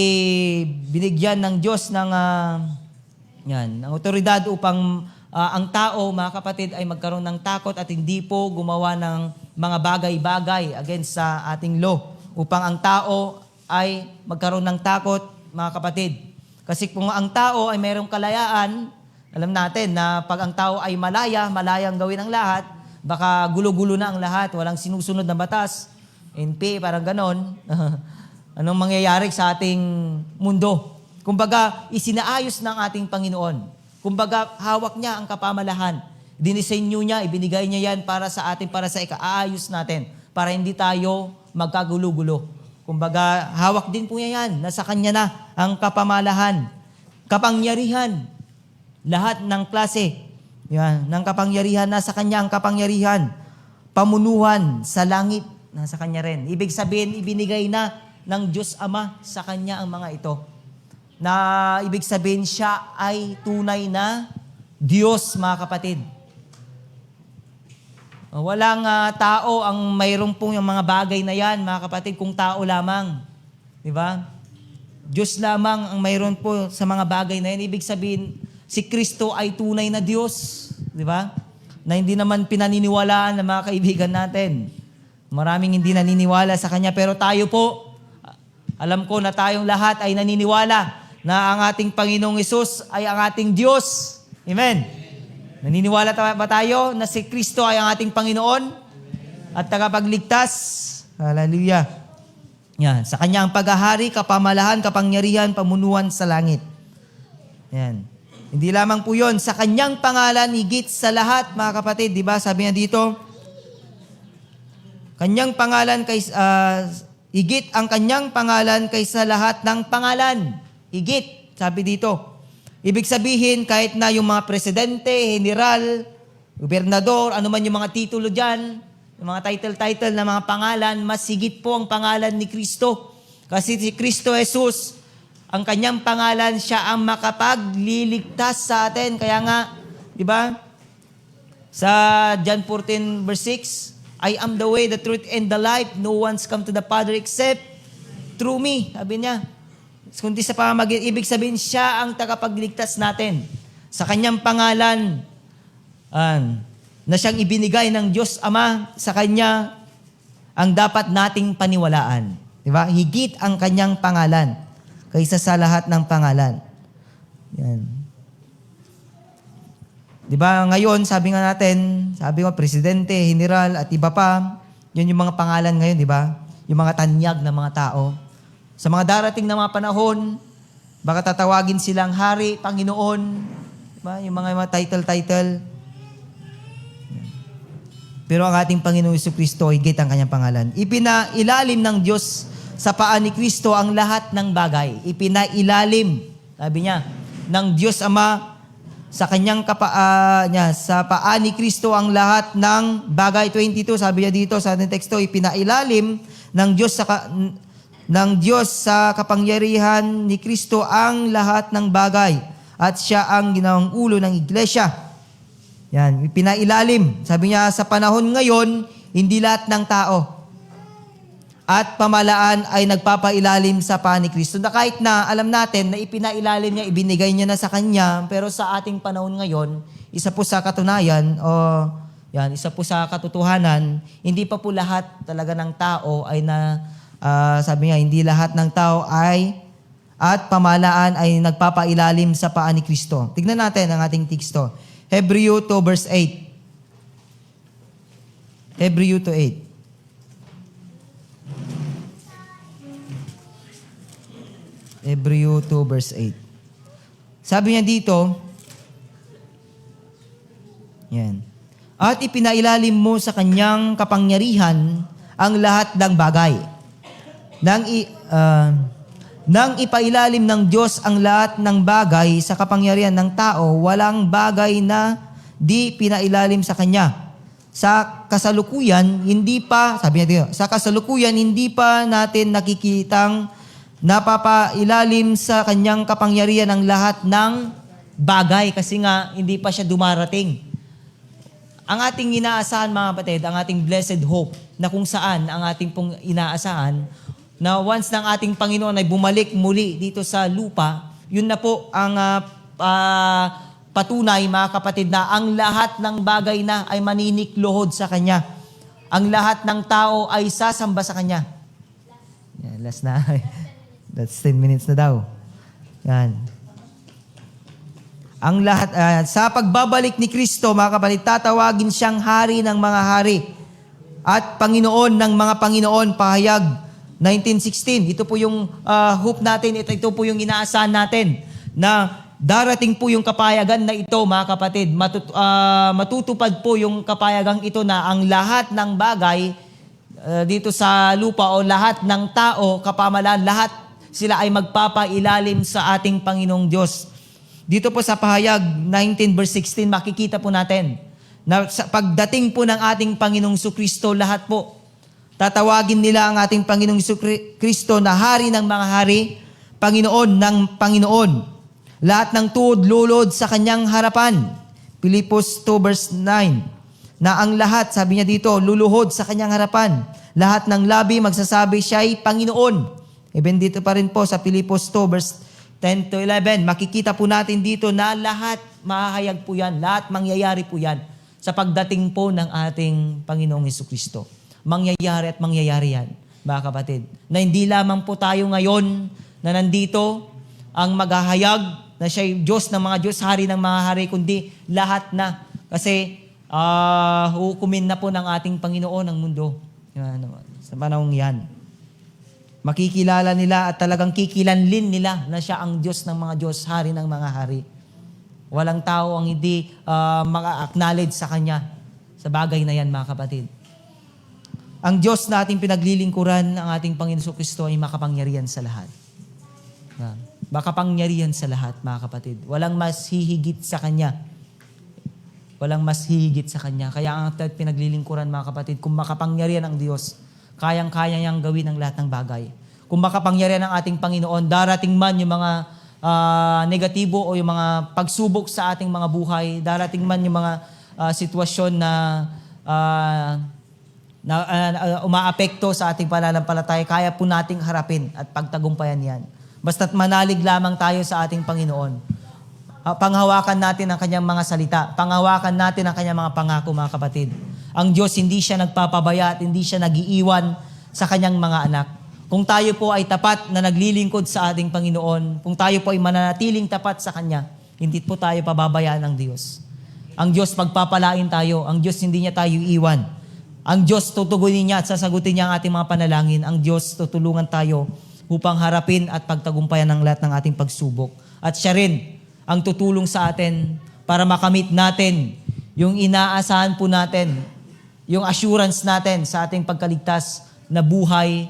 binigyan ng Diyos ng autoridad upang ang tao, mga kapatid, ay magkaroon ng takot at hindi po gumawa ng mga bagay-bagay against sa ating law. Upang ang tao ay magkaroon ng takot, mga kapatid. Kasi kung ang tao ay mayroong kalayaan, alam natin na pag ang tao ay malayang gawin ang lahat, baka gulo-gulo na ang lahat, walang sinusunod na batas. NP, parang ganon. Anong mangyayari sa ating mundo? Kumbaga, isinaayos ng ating Panginoon. Kumbaga, hawak niya ang kapamalahan. Dinisenyo niya, ibinigay niya yan para sa atin, para sa ikaayos natin, para hindi tayo magkagulo-gulo. Kumbaga, hawak din po niya yan. Nasa kanya na ang kapamalahan, kapangyarihan, lahat ng klase. Yan, ng kapangyarihan, nasa kanya ang kapangyarihan, pamunuhan sa langit, nasa kanya rin. Ibig sabihin, ibinigay na ng Diyos Ama sa kanya ang mga ito. Na ibig sabihin siya ay tunay na Diyos, mga kapatid. Walang tao ang mayroon pong yung mga bagay na yan, mga kapatid, kung tao lamang. Di ba? Diyos lamang ang mayroon po sa mga bagay na yan. Ibig sabihin, si Kristo ay tunay na Diyos. Di ba? Na hindi naman pinaniniwalaan ng mga kaibigan natin. Maraming hindi naniniwala sa Kanya, pero tayo po, alam ko na tayong lahat ay naniniwala na ang ating Panginoong Hesus ay ang ating Diyos. Amen. Naniniwala ba tayo na si Kristo ay ang ating Panginoon at tagapagligtas? Hallelujah. Yan. Sa Kanya ang paghahari, kapamalahan, kapangyarihan, pamunuan sa langit. Yan. Hindi lamang po yun. Sa Kanyang pangalan, higit sa lahat, mga kapatid. Diba? Sabi niya dito, Kanyang pangalan, higit ang Kanyang pangalan kaysa lahat ng pangalan. Higit, sabi dito. Ibig sabihin, kahit na yung mga presidente, general, gobernador, ano man yung mga titulo dyan, yung mga title na mga pangalan, mas higit po ang pangalan ni Kristo. Kasi si Kristo Jesus, ang Kanyang pangalan, siya ang makapagliligtas sa atin. Kaya nga, di ba? Sa John 14 verse 6, I am the way, the truth, and the life. No one's come to the Father except through me. Sabi niya. Kundi sa pamamagitan, ibig sabihin siya ang tagapagligtas natin. Sa Kanyang pangalan, na siyang ibinigay ng Diyos Ama, sa Kanya ang dapat nating paniwalaan. Di ba? Higit ang Kanyang pangalan kaysa sa lahat ng pangalan. Yan. Di ba? Ngayon, sabi nga natin, sabi nga, presidente, general, at iba pa, yun yung mga pangalan ngayon, di ba? Yung mga tanyag na mga tao. Sa mga darating na mga panahon, baka tatawagin silang hari, Panginoon, diba? Yung mga title. Pero ang ating Panginoong Jesucristo, higit ang Kanyang pangalan. Ipinailalim ng Diyos sa paa ni Kristo ang lahat ng bagay. Ipinailalim, sabi niya, ng Diyos Ama sa sa paa ni Kristo ang lahat ng bagay. 22, sabi niya dito sa ating teksto, ipinailalim ng Diyos sa kapangyarihan ni Kristo ang lahat ng bagay at siya ang ginawang ulo ng iglesia. Yan, ipinailalim. Sabi niya, sa panahon ngayon, hindi lahat ng tao at pamalaan ay nagpapailalim sa paa ni Kristo. Na kahit na alam natin na ipinailalim niya, ibinigay niya na sa Kanya, pero sa ating panahon ngayon, isa po sa katunayan, isa po sa katotohanan, hindi pa po lahat talaga ng tao ay sabi niya, hindi lahat ng tao at pamalaan ay nagpapailalim sa paa ni Kristo. Tignan natin ang ating teksto. Hebreo 2 verse 8. Hebreo 2:8. Hebreo 2 verse 8. Sabi niya dito, yan. At ipinailalim mo sa kanyang kapangyarihan ang lahat ng bagay. Nang ipailalim ng Diyos ang lahat ng bagay sa kapangyarihan ng tao, walang bagay na di pinailalim sa Kanya. Sa kasalukuyan, hindi pa natin nakikitang napapailalim sa Kanyang kapangyarihan ang lahat ng bagay kasi nga hindi pa siya dumarating. Ang ating inaasahan, mga kapatid, ang ating blessed hope na kung saan ang ating pong inaasahan na once ng ating Panginoon ay bumalik muli dito sa lupa, yun na po ang patunay, mga kapatid, na ang lahat ng bagay na ay maniniklohod sa Kanya. Ang lahat ng tao ay sasamba sa Kanya. Yan, last na. That's 10 minutes na daw. Yan. Ang lahat, sa pagbabalik ni Kristo, mga kapatid, tatawagin siyang hari ng mga hari at Panginoon ng mga Panginoon, pahayag 19:16. Ito po yung hope natin, ito po yung inaasahan natin na darating po yung kapayagan na ito, mga kapatid. Matutupad po yung kapayagang ito na ang lahat ng bagay dito sa lupa o lahat ng tao, kapamalan, lahat sila ay magpapailalim sa ating Panginoong Diyos. Dito po sa pahayag 19 verse 16, makikita po natin na sa pagdating po ng ating Panginoong Kristo, lahat po tatawagin nila ang ating Panginoong Kristo na hari ng mga hari, Panginoon ng Panginoon. Lahat ng tuhod lulod sa Kanyang harapan. Pilipos 2 verse 9. Na ang lahat, sabi niya dito, luluhod sa Kanyang harapan. Lahat ng labi magsasabi siya'y Panginoon. Even dito pa rin po sa Pilipos 2 verse 10 to 11. Makikita po natin dito na lahat mahahayag po yan. Lahat mangyayari po yan sa pagdating po ng ating Panginoong Jesucristo. Mangyayari at mangyayari yan, mga kapatid. Na hindi lamang po tayo ngayon na nandito ang maghahayag na siya'y Diyos ng mga Diyos, hari ng mga hari, kundi lahat na. Kasi hukumin na po ng ating Panginoon ang mundo. Yan, sa panahong yan. Makikilala nila at talagang kikilanlin nila na siya ang Diyos ng mga Diyos, hari ng mga hari. Walang tao ang hindi maka-acknowledge sa Kanya sa bagay na yan, mga kapatid. Ang Diyos na ating pinaglilingkuran, ang ating Panginoon Kristo ay makapangyarihan sa lahat. Makapangyarihan sa lahat, mga kapatid. Walang mas hihigit sa Kanya. Walang mas hihigit sa Kanya. Kaya ang ating pinaglilingkuran, mga kapatid, kung makapangyarihan ang Diyos, kayang-kaya niyang gawin ang lahat ng bagay. Kung makapangyarihan ang ating Panginoon, darating man yung mga negatibo o yung mga pagsubok sa ating mga buhay, darating man yung mga sitwasyon na umaapekto sa ating pananampalataya, kaya po nating harapin at pagtagumpayan yan. Basta't manalig lamang tayo sa ating Panginoon. Panghawakan natin ang Kanyang mga salita. Panghawakan natin ang Kanyang mga pangako, mga kapatid. Ang Diyos hindi siya nagpapabaya at hindi siya nag-iiwan sa Kanyang mga anak. Kung tayo po ay tapat na naglilingkod sa ating Panginoon, kung tayo po ay mananatiling tapat sa Kanya, hindi po tayo pababayaan ng Diyos. Ang Diyos magpapalain tayo. Ang Diyos hindi niya tayo iiwan. Ang Diyos tutugunin niya at sasagutin niya ang ating mga panalangin. Ang Diyos tutulungan tayo upang harapin at pagtagumpayan ng lahat ng ating pagsubok. At siya rin ang tutulong sa atin para makamit natin yung inaasahan po natin, yung assurance natin sa ating pagkaligtas na buhay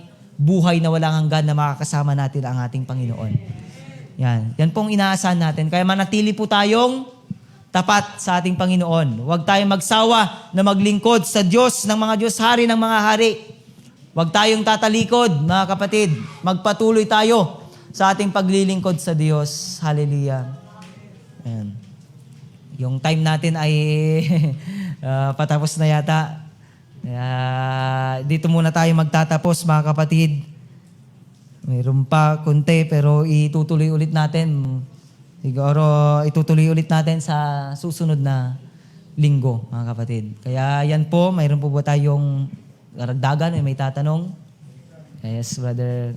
na walang hanggan na makakasama natin ang ating Panginoon. Yan pong inaasahan natin. Kaya manatili po tayong tapat sa ating Panginoon. Huwag tayong magsawa na maglingkod sa Diyos ng mga Diyos, Hari ng mga hari. Huwag tayong tatalikod, mga kapatid. Magpatuloy tayo sa ating paglilingkod sa Diyos. Hallelujah. Ayan. Yung time natin ay patapos na yata. Dito muna tayo magtatapos, mga kapatid. Mayroon pa konti pero itutuloy ulit natin. Siguro itutuloy ulit natin sa susunod na linggo, mga kapatid. Kaya yan po, mayroon po ba tayong karagdagan? May tatanong? Yes, brother.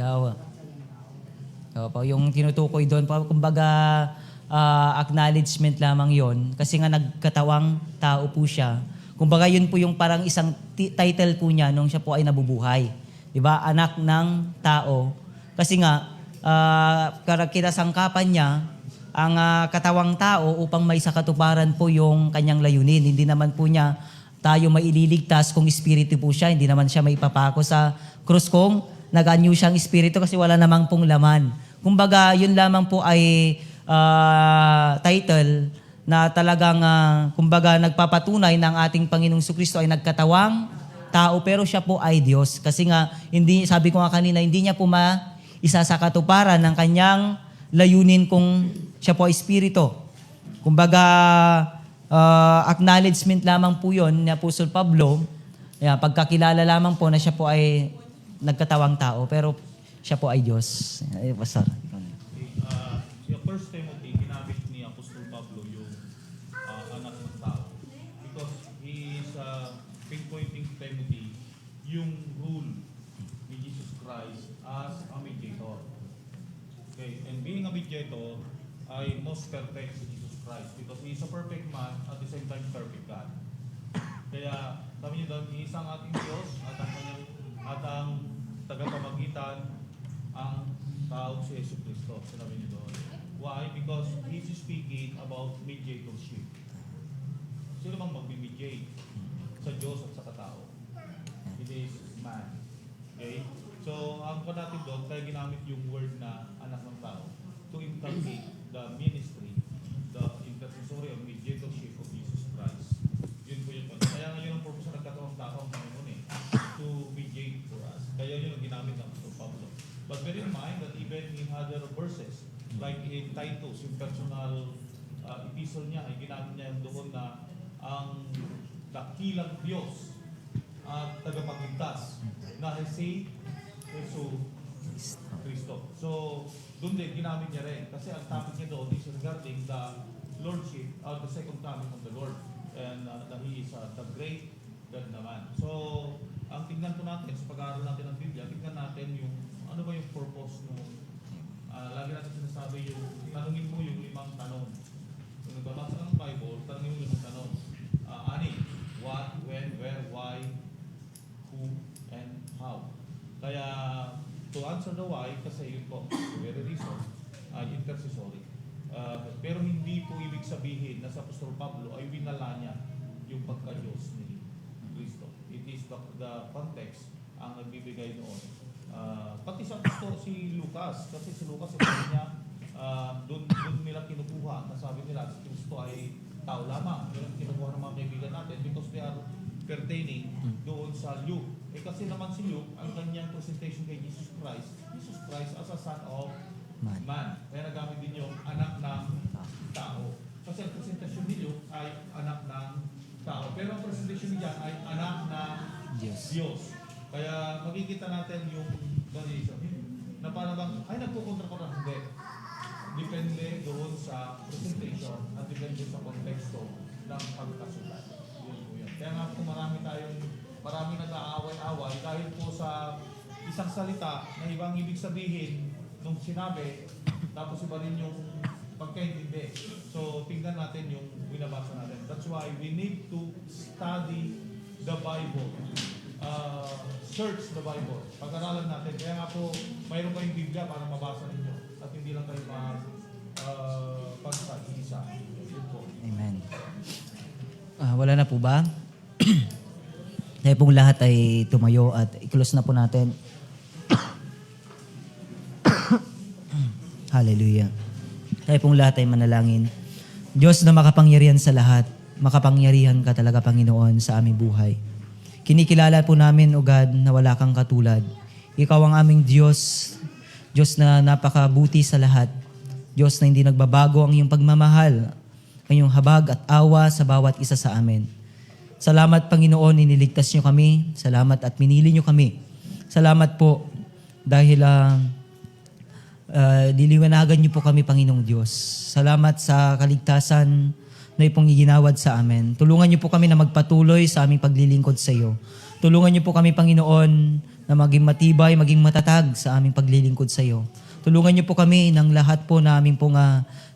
Oo. Opo, yung tinutukoy doon, kumbaga acknowledgement lamang yon kasi nga nagkatawang tao po siya. Kumbaga yun po yung parang isang title po niya nung siya po ay nabubuhay. 'Di ba? Anak ng tao. Kasi nga kinasangkapan niya ang katawang tao upang may sakatuparan po yung kanyang layunin. Hindi naman po niya tayo maililigtas kung espiritu po siya. Hindi naman siya maipapako sa krus kung nag-anyo siyang espiritu kasi wala namang pong laman. Kumbaga, yun lamang po ay title na talagang, kumbaga, nagpapatunay ng ating Panginoong Jesucristo ay nagkatawang tao pero siya po ay Diyos. Kasi nga, sabi ko nga kanina, hindi niya po isa sa katuparan ng kanyang layunin kung siya po ay espiritu. Kumbaga, acknowledgement lamang po yun ni Apostol Pablo. Pagkakilala lamang po na siya po ay nagkatawang tao, pero siya po ay Diyos. Pastor. Yung First Timothy, ginamit ni Apostol Pablo yung anak ng tao. Because he is pinpointing to Timothy yung rule ni Jesus Christ as a mediator. Okay, and being a mediator ay most perfect si Jesus Christ because he is a perfect man at the same time perfect God. Kaya sabi niyo doon, isang ating Diyos at ang tagapamagitan ang tao si Jesus Cristo. Sinabi niyo doon. Why? Because he's speaking about mediatorship. Sino bang mag-mediate sa Diyos at sa katao? It is man. Okay? So, ang pa natin doon, kaya ginamit yung word na anak ng tao to inculcate the ministry, the intercessory or mediatorship of Jesus Christ. Yun po yun. Kaya ngayon ang purpose na nagkatawang tao ang Panginoon to mediate for us. Kaya yun ang ginamit ng Apostol Pablo. But bear in mind that even in other verses, like in Titus, yung personal epistle niya, ay ginamit niya yung doon na ang dakilang Diyos at tagapagligtas na si Jesus Cristo. So, doon din ginamit niya rin. Kasi ang topic niya doon is regarding the Lordship, the second coming of the Lord. And that He is the great God naman. So, ang tingnan po natin sa pag-aaral natin ng Biblia, tingnan natin yung ano ba yung purpose nung lagi natin sinasabi yung tanungin mo yung 5 tanong. Kung nagbabasa ka ng Bible, tanungin mo yung 5 tanong. What, when, where, why, who, and how. Kaya, to answer the why, kasi yun po, very reason, intercessory. Pero hindi po ibig sabihin na sa Apostol Pablo ay winala niya yung pagka-Diyos ni Cristo. It is the context ang nagbibigay noon. Pati sa Kristo si Lucas, kasi si Lucas sabi niya, doon nila kinukuha, nasabi nila si Kristo ay tao lamang. Yun kinukuha ng mga kaibigan natin because they are pertaining doon sa Luke. Kasi naman si Luke, ang kanyang presentation kay Jesus Christ as a son of man. Kaya nagamit din yung anak ng tao. Kasi ang presentasyon ni Luke ay anak ng tao. Pero ang presentation niya ay anak ng Diyos. Kaya makikita natin yung variation. Na parang bang, ay nagkukontra ko na hindi. Depende doon sa presentation at depende sa konteksto ng pagkasulat. Yun po yun. Kaya nga po marami nag-aaway-away dahil po sa isang salita na ibang ibig sabihin nung sinabi, tapos iba rin yung pagkaintindi. So, tingnan natin yung binabasa natin. That's why we need to study the Bible. Search the Bible. Pag-aralan natin. Kaya nga po, mayroon kayong Biblia para mabasa ninyo. At hindi lang kayo pagsa-isa. Yun po. Amen. Wala na po ba? Tayo pong lahat ay tumayo at i-close na po natin. Hallelujah. Tayo pong lahat ay manalangin. Diyos na makapangyarihan sa lahat, makapangyarihan ka talaga, Panginoon, sa aming buhay. Kinikilala po namin, O God, na wala kang katulad. Ikaw ang aming Diyos, Diyos na napakabuti sa lahat, Diyos na hindi nagbabago ang iyong pagmamahal, ang iyong habag at awa sa bawat isa sa amin. Salamat, Panginoon, iniligtas niyo kami. Salamat at pinili niyo kami. Salamat po dahil diliwanagan niyo po kami, Panginoong Diyos. Salamat sa kaligtasan na ipong iginawad sa amin. Tulungan niyo po kami na magpatuloy sa aming paglilingkod sa iyo. Tulungan niyo po kami, Panginoon, na maging matibay, maging matatag sa aming paglilingkod sa iyo. Tulungan niyo po kami ng lahat po na aming pong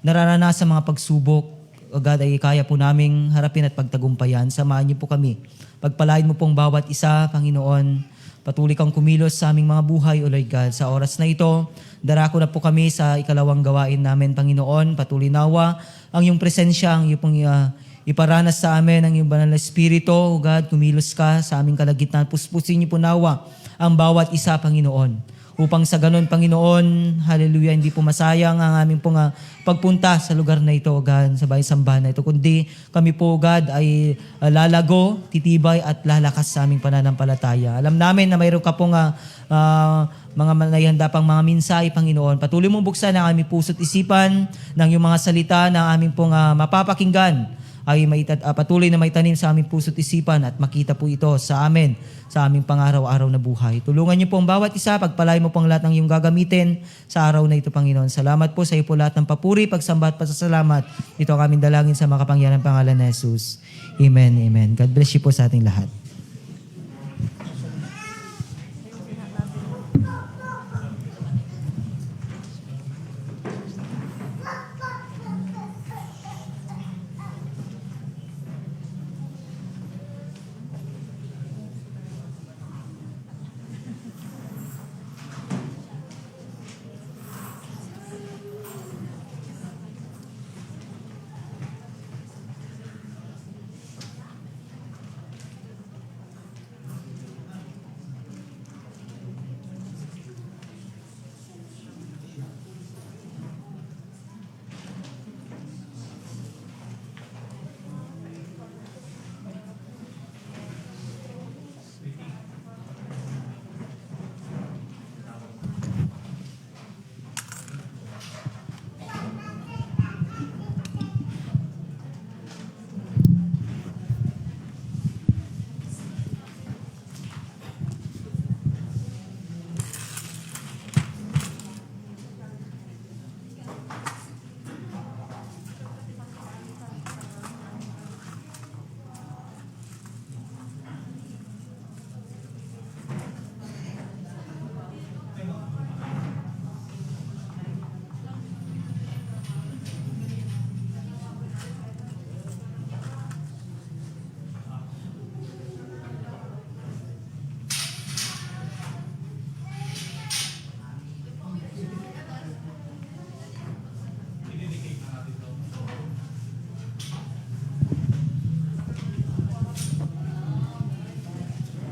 nararanasan mga pagsubok. O God, ay kaya po naming harapin at pagtagumpayan. Samahan niyo po kami. Pagpalain mo pong bawat isa, Panginoon. Patuloy kang kumilos sa aming mga buhay, O Lord God. Sa oras na ito, darako na po kami sa ikalawang gawain namin, Panginoon. Patuloy nawa ang iyong presensya, ang iyong iparanas sa amin, ang iyong banal na Espiritu, O God. Kumilos ka sa aming kalagitnaan. Puspusin niyo po nawa ang bawat isa, Panginoon. Upang sa ganun, Panginoon, hallelujah, hindi po masayang ang aming pong pagpunta sa lugar na ito, God, sa bayang sambahan na ito. Kundi kami po, God, ay lalago, titibay at lalakas sa aming pananampalataya. Alam namin na mayroon ka pong mga nayhanda pang mga mensahe, Panginoon. Patuloy mong buksan ang aming puso't isipan ng iyong mga salita na aming pong mapapakinggan ay patuloy na maitanim sa aming puso't isipan at makita po ito sa amin, sa aming pang-araw-araw na buhay. Tulungan niyo po ang bawat isa, pagpalain mo po ang lahat ng iyong gagamitin sa araw na ito, Panginoon. Salamat po sa iyo po lahat ng papuri, pagsamba at pasasalamat. Ito ang aming dalangin sa makapangyarihan ng pangalan ni Jesus. Amen, amen. God bless you po sa ating lahat.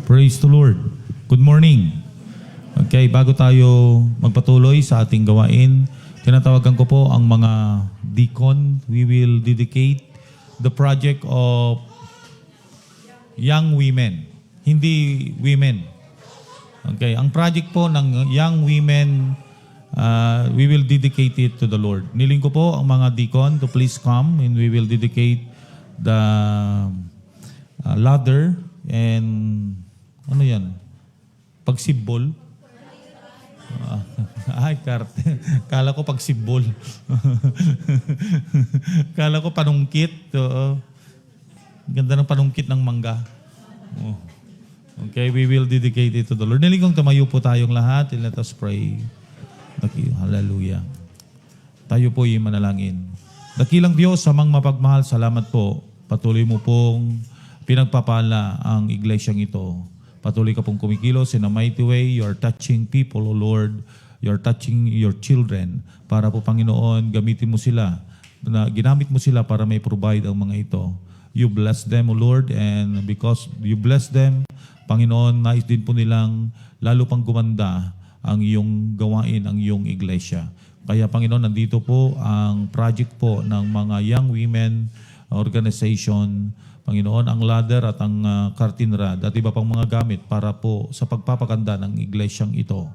Praise the Lord. Good morning. Okay, bago tayo magpatuloy sa ating gawain, tinatawagan ko po ang mga deacon. We will dedicate the project of young women. Hindi women. Okay, ang project po ng young women, we will dedicate it to the Lord. Niling ko po ang mga deacon to please come and we will dedicate the ladder and ano yan? Pagsibol? Ay, karte. Kala ko pagsibol. Kala ko panungkit. Ganda ng panungkit ng mangga. Oh. Okay, we will dedicate it to the Lord. Niling kong tumayo po tayong lahat and let us pray. Hallelujah. Tayo po yung manalangin. Dakilang Diyos, samang mapagmahal, salamat po. Patuloy mo pong pinagpapala ang iglesyang ito. Patuloy ka pong kumikilos in a mighty way. You are touching people, O Lord. You are touching your children para po, Panginoon, gamitin mo sila. Ginamit mo sila para may provide ang mga ito. You bless them, O Lord, and because you bless them, Panginoon, nais din po nilang lalo pang gumanda ang iyong gawain, ang iyong iglesia. Kaya, Panginoon, nandito po ang project po ng mga young women organization, Panginoon, ang ladder at ang curtain rod at iba pang mga gamit para po sa pagpapaganda ng iglesyang ito.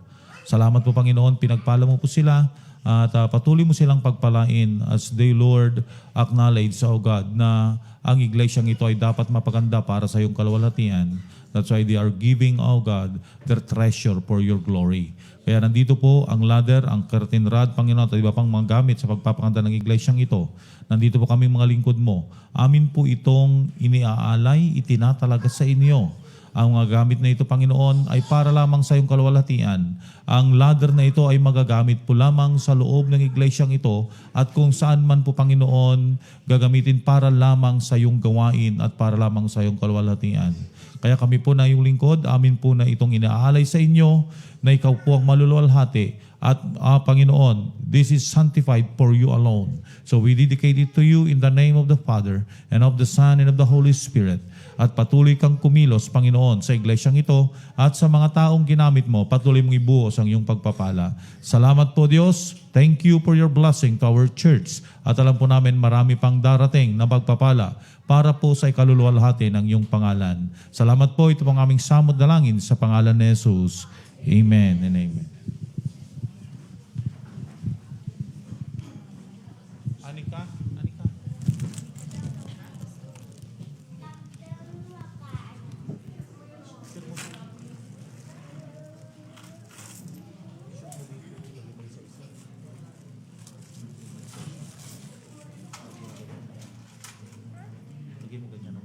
Salamat po, Panginoon, pinagpala mo po sila at patuloy mo silang pagpalain as they, Lord, acknowledge, O God, na ang iglesyang ito ay dapat mapaganda para sa iyong kalwalhatian. That's why they are giving, O God, their treasure for your glory. Kaya nandito po ang ladder, ang curtain rod, Panginoon, at iba pang mga gamit sa pagpapaganda ng iglesyang ito. Nandito po kami mga lingkod mo. Amin po itong iniaalay, itinatalaga sa inyo. Ang mga gamit na ito, Panginoon, ay para lamang sa iyong kalwalhatian. Ang ladder na ito ay magagamit po lamang sa loob ng iglesyang ito at kung saan man po, Panginoon, gagamitin para lamang sa iyong gawain at para lamang sa iyong kalwalhatian. Kaya kami po na iyong lingkod, amin po na itong inaalay sa inyo na ikaw po ang maluluwalhati. At Panginoon, this is sanctified for you alone. So we dedicate it to you in the name of the Father and of the Son and of the Holy Spirit. At patuloy kang kumilos, Panginoon, sa iglesyang ito at sa mga taong ginamit mo, patuloy mong ibuhos ang iyong pagpapala. Salamat po, Diyos. Thank you for your blessing to our church. At alam po namin marami pang darating na pagpapala para po sa ikaluluwalhati ng iyong pangalan. Salamat po, ito pong aming samot dalangin sa pangalan ni Jesus. Amen and amen. Anika. Lagyan mo ganyan, no?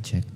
Check.